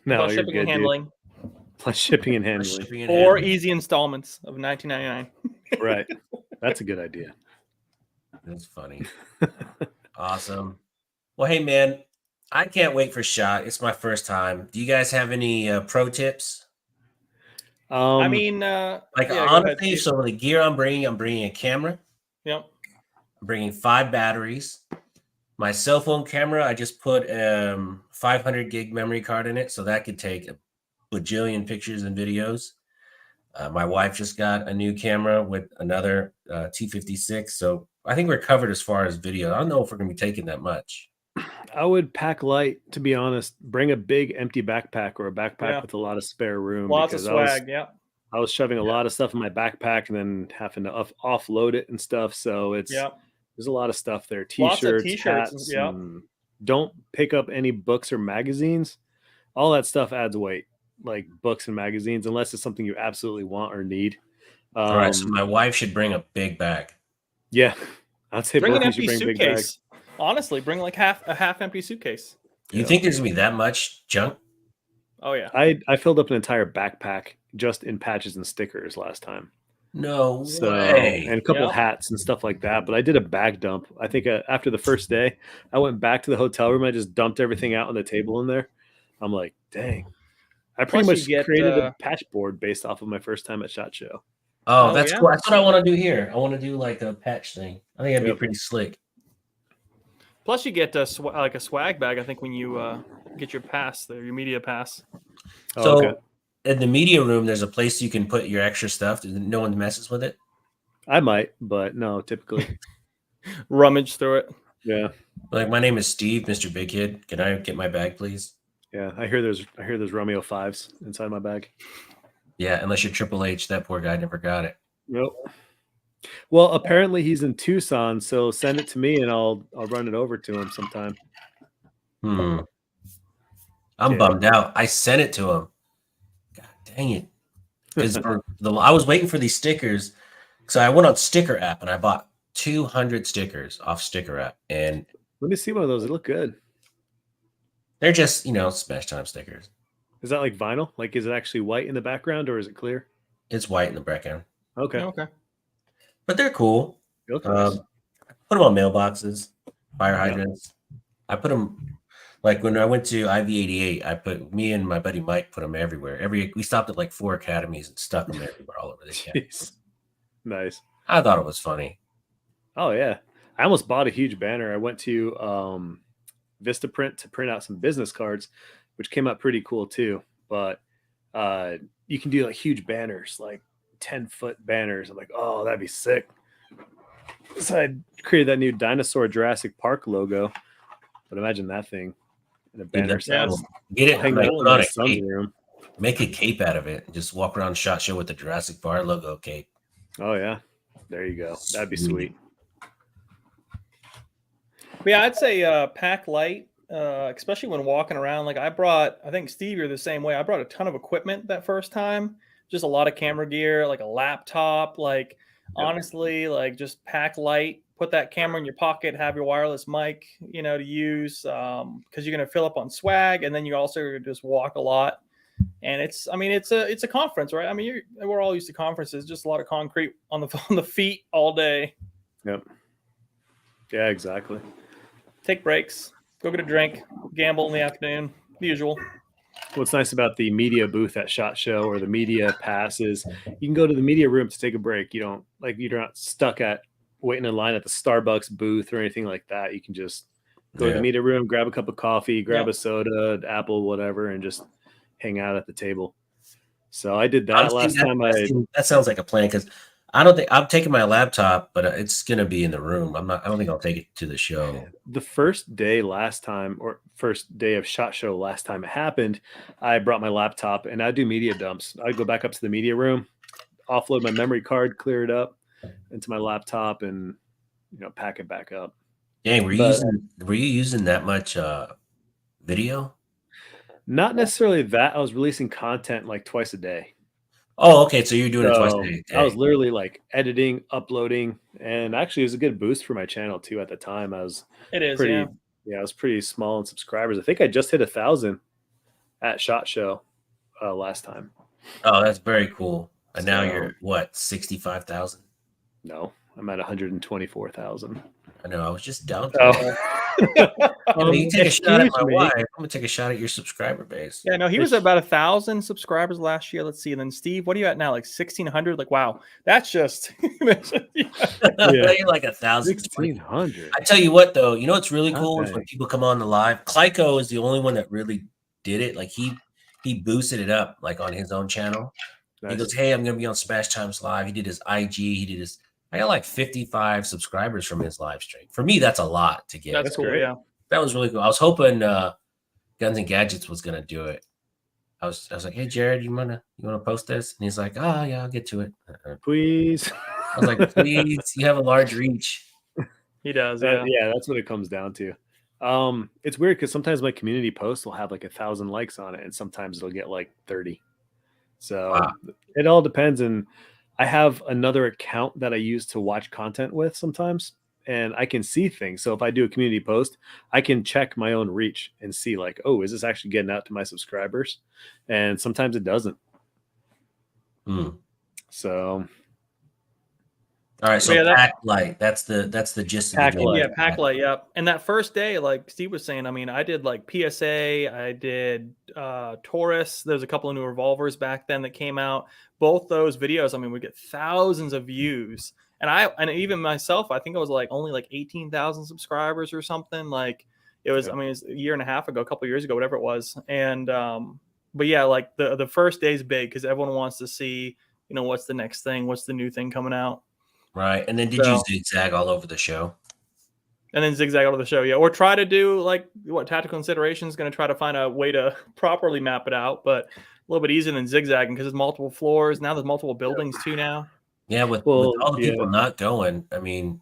No, plus shipping and handling. Plus shipping and handling. Or easy installments of $19.99. Right. That's a good idea. That's funny. Awesome. Well, hey, man, I can't wait for SHOT. It's my first time. Do you guys have any pro tips? I mean, honestly, so the gear I'm bringing a camera. Yep. I'm bringing 5 batteries. My cell phone camera, I just put 500 gig memory card in it, so that could take a bajillion pictures and videos. My wife just got a new camera with another 256, so I think we're covered as far as video. I don't know if we're going to be taking that much. I would pack light, to be honest. Bring a big empty backpack or a backpack with a lot of spare room. Lots of swag, I was shoving a lot of stuff in my backpack and then having to offload it and stuff. So there's a lot of stuff there. T-shirts, hats. Don't pick up any books or magazines. All that stuff adds weight, like books and magazines, unless it's something you absolutely want or need. All right, so my wife should bring a big bag. Yeah, I'd say bring an empty suitcase. Honestly, bring like a half empty suitcase. You think there's gonna be that much junk? Oh yeah. I filled up an entire backpack just in patches and stickers last time. No way. And a couple hats and stuff like that. But I did a bag dump. I think after the first day, I went back to the hotel room. I just dumped everything out on the table in there. I'm like, dang. I pretty much created a patch board based off of my first time at SHOT Show. Oh, that's cool. That's what I want to do here. I want to do like a patch thing. I think that'd be pretty slick. Plus, you get like a swag bag, I think, when you get your pass there, your media pass. So in the media room, there's a place you can put your extra stuff. No one messes with it? I might, but no, typically. Rummage through it. Yeah. Like, my name is Steve, Mr. Big Kid. Can I get my bag, please? Yeah, I hear there's Romeo 5s inside my bag. Yeah, unless you're Triple H, that poor guy never got it. Nope. Well, apparently he's in Tucson, so send it to me and I'll run it over to him sometime. I'm bummed out. I sent it to him. God dang it. Because I was waiting for these stickers. So I went on Sticker App and I bought 200 stickers off Sticker App. And let me see one of those. They look good. They're just, Smash Time stickers. Is that like vinyl? Like, is it actually white in the background or is it clear? It's white in the background. Okay. But they're cool. Nice. Put them on mailboxes, fire hydrants. I put them, like when I went to IV88, me and my buddy Mike put them everywhere. We stopped at like 4 academies and stuck them everywhere, all over the campus. Nice. I thought it was funny. Oh yeah, I almost bought a huge banner. I went to Vistaprint to print out some business cards, which came out pretty cool too. But you can do like huge banners, like 10-foot banners. I'm like, oh, that'd be sick. So I created that new dinosaur Jurassic Park logo. But imagine that thing in a banner size. Get it, hang like, in my son's room. Make a cape out of it and just walk around SHOT Show with the Jurassic Park logo cape. Oh yeah, there you go. That'd be sweet. Yeah, I'd say pack light, especially when walking around. Like I think Steve, you're the same way. I brought a ton of equipment that first time, just a lot of camera gear, like a laptop, honestly, like just pack light, put that camera in your pocket, have your wireless mic, to use, because you're going to fill up on swag. And then you also just walk a lot. And it's a conference, right? I mean, we're all used to conferences, just a lot of concrete on the feet all day. Yep. Yeah, exactly. Take breaks, go get a drink, gamble in the afternoon, the usual. What's nice about the media booth at SHOT Show or the media pass is you can go to the media room to take a break. You're not stuck at waiting in line at the Starbucks booth or anything like that. You can just go to the media room, grab a cup of coffee, grab a soda, apple, whatever, and just hang out at the table. So I did that last time. That sounds like a plan, because I don't think I'm taking my laptop, but it's going to be in the room. I don't think I'll take it to the show. The first day of SHOT Show last time it happened, I brought my laptop and I'd do media dumps. I'd go back up to the media room, offload my memory card, clear it up into my laptop, and pack it back up. Dang, were you using that much video? Not necessarily that. I was releasing content like twice a day. Oh, okay. So you're doing it twice a day. I was literally like editing, uploading, and actually it was a good boost for my channel too. At the time, I was I was pretty small in subscribers. I think I just hit 1,000 at SHOT Show last time. Oh, that's very cool. And now you're what, 65,000? No, I'm at 124,000. I know. I was just down. You take a shot at my wife. I'm gonna take a shot at your subscriber base. Yeah, no, he was about 1,000 subscribers last year. Let's see. And then Steve, what are you at now? Like 1,600? Like, wow, that's just You're like 1,000. 1,600. I tell you what, though, you know what's really cool is when people come on the live. Clyco is the only one that really did it. Like he boosted it up like on his own channel. Nice. He goes, "Hey, I'm gonna be on Smash Times Live." He did his IG. He did his. I got like 55 subscribers from his live stream. For me, that's a lot to get. That's cool. Yeah, that was really cool. I was hoping Guns and Gadgets was gonna do it. I was like, "Hey, Jared, you wanna post this?" And he's like, "Oh yeah, I'll get to it." Please. I was like, "Please, you have a large reach." He does. Yeah, that's what it comes down to. It's weird because sometimes my community post will have like 1,000 likes on it, and sometimes it'll get like 30. So It all depends. And I have another account that I use to watch content with sometimes, and I can see things. So if I do a community post, I can check my own reach and see like, oh, is this actually getting out to my subscribers? And sometimes it doesn't. So. All right, so Pack Light. That's the gist of the game. Yeah, Pack Light. Yep. And that first day, like Steve was saying, I mean, I did like PSA, I did Taurus. There's a couple of new revolvers back then that came out. Both those videos, I mean, we get thousands of views. And even myself, I think I was like only like 18,000 subscribers or something. Like it was, I mean, it was a year and a half ago, a couple of years ago, whatever it was. And but yeah, like the first day is big because everyone wants to see, what's the next thing, what's the new thing coming out. Right. And then did you zigzag all over the show? And then zigzag all over the show, yeah. Or try to do like what Tactical Consideration is going to try to find a way to properly map it out, but a little bit easier than zigzagging because there's multiple floors. Now there's multiple buildings too now. Yeah, with all the people not going, I mean,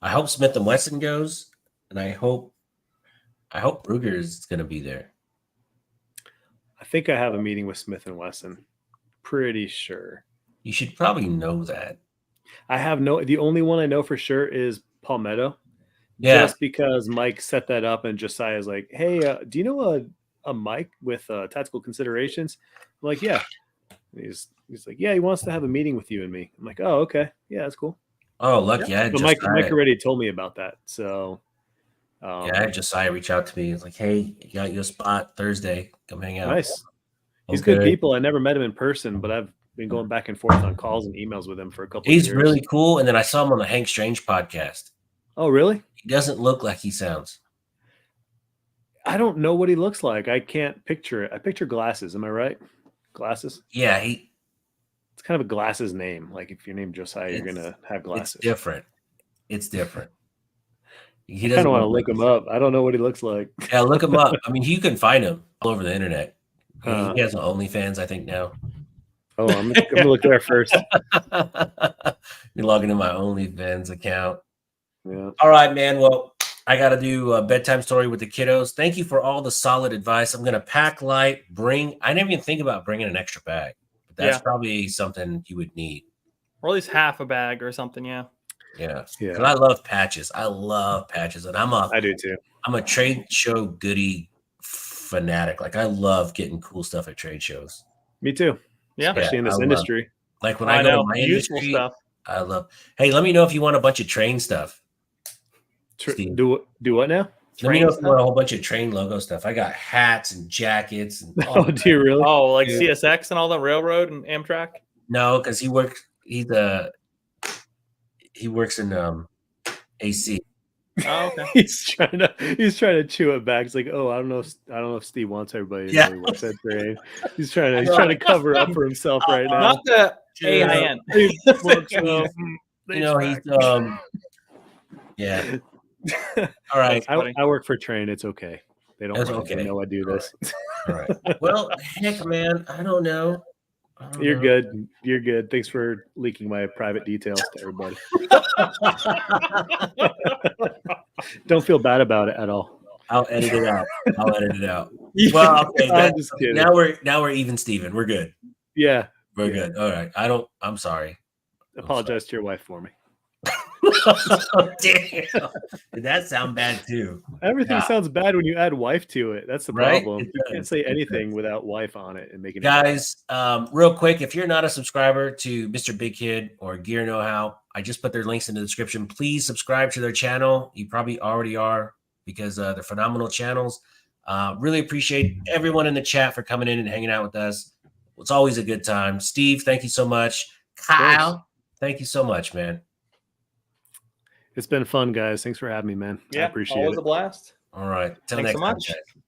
I hope Smith & Wesson goes, and I hope Ruger is going to be there. I think I have a meeting with Smith & Wesson. Pretty sure. You should probably know that. I have the only one I know for sure is Palmetto. Yeah. Just because Mike set that up and Josiah's like, "Hey, do you know a Mike with Tactical Considerations?" I'm like, "Yeah." And he's like, "Yeah, he wants to have a meeting with you and me." I'm like, "Oh, okay. Yeah, that's cool." Oh, lucky. Yeah. But Mike already told me about that. So I had Josiah reach out to me. He's like, "Hey, you got your spot Thursday. Come hang out." Nice. He's good people. I never met him in person, but I've been going back and forth on calls and emails with him for a couple of years. He's really cool. And then I saw him on the Hank Strange podcast. Oh, really? He doesn't look like he sounds. I don't know what he looks like. I can't picture it. I picture glasses. Am I right? Glasses? Yeah. It's kind of a glasses name. Like if your name's Josiah, you're going to have glasses. It's different. I kind of want to look him up. I don't know what he looks like. Yeah, look him up. I mean, you can find him all over the internet. He has an OnlyFans, I think, now. Oh, I'm going to look there first. You're logging in my OnlyFans account. Yeah. All right, man. Well, I got to do a bedtime story with the kiddos. Thank you for all the solid advice. I'm going to pack light, I didn't even think about bringing an extra bag. But that's probably something you would need. Or at least half a bag or something, yeah. Yeah. Because I love patches. And I do too. I'm a trade show goodie fanatic. Like I love getting cool stuff at trade shows. Me too. Yeah. Especially in this industry. Like when I go to my industry, stuff. I love. Hey, let me know if you want a bunch of train stuff. Do what now? Let me know if you want a whole bunch of train logo stuff. I got hats and jackets. And oh, do you really? Oh, like CSX and all the railroad and Amtrak? No, because he works in AC. Oh, okay. he's trying to chew it back. It's like, oh, I don't know if Steve wants everybody to know he works at train. He's trying to cover up for himself right now. Not the AIN. He's yeah. All right. I work for train. It's okay. They don't know I do this. All right. Well, heck, man, I don't know. You're good. You're good. Thanks for leaking my private details to everybody. Don't feel bad about it at all. I'll edit it out. Well, okay. I'm just kidding. Now we're even, Steven. We're good. Yeah. We're good. All right. I'm sorry. Apologize to your wife for me. Damn. Did that sound bad too? Everything sounds bad when you add wife to it. That's the Right? problem. You can't say anything without wife on it and make it. Guys, real quick, if you're not a subscriber to Mr. Big Kid or Gear Know How, I just put their links in the description. Please subscribe to their channel. You probably already are because they're phenomenal channels. Really appreciate everyone in the chat for coming in and hanging out with us. It's always a good time. Steve, thank you so much. Kyle, thank you so much, man. It's been fun, guys. Thanks for having me, man. Yeah, I appreciate always it. a blast. All right. Till Thanks next so much. time, guys.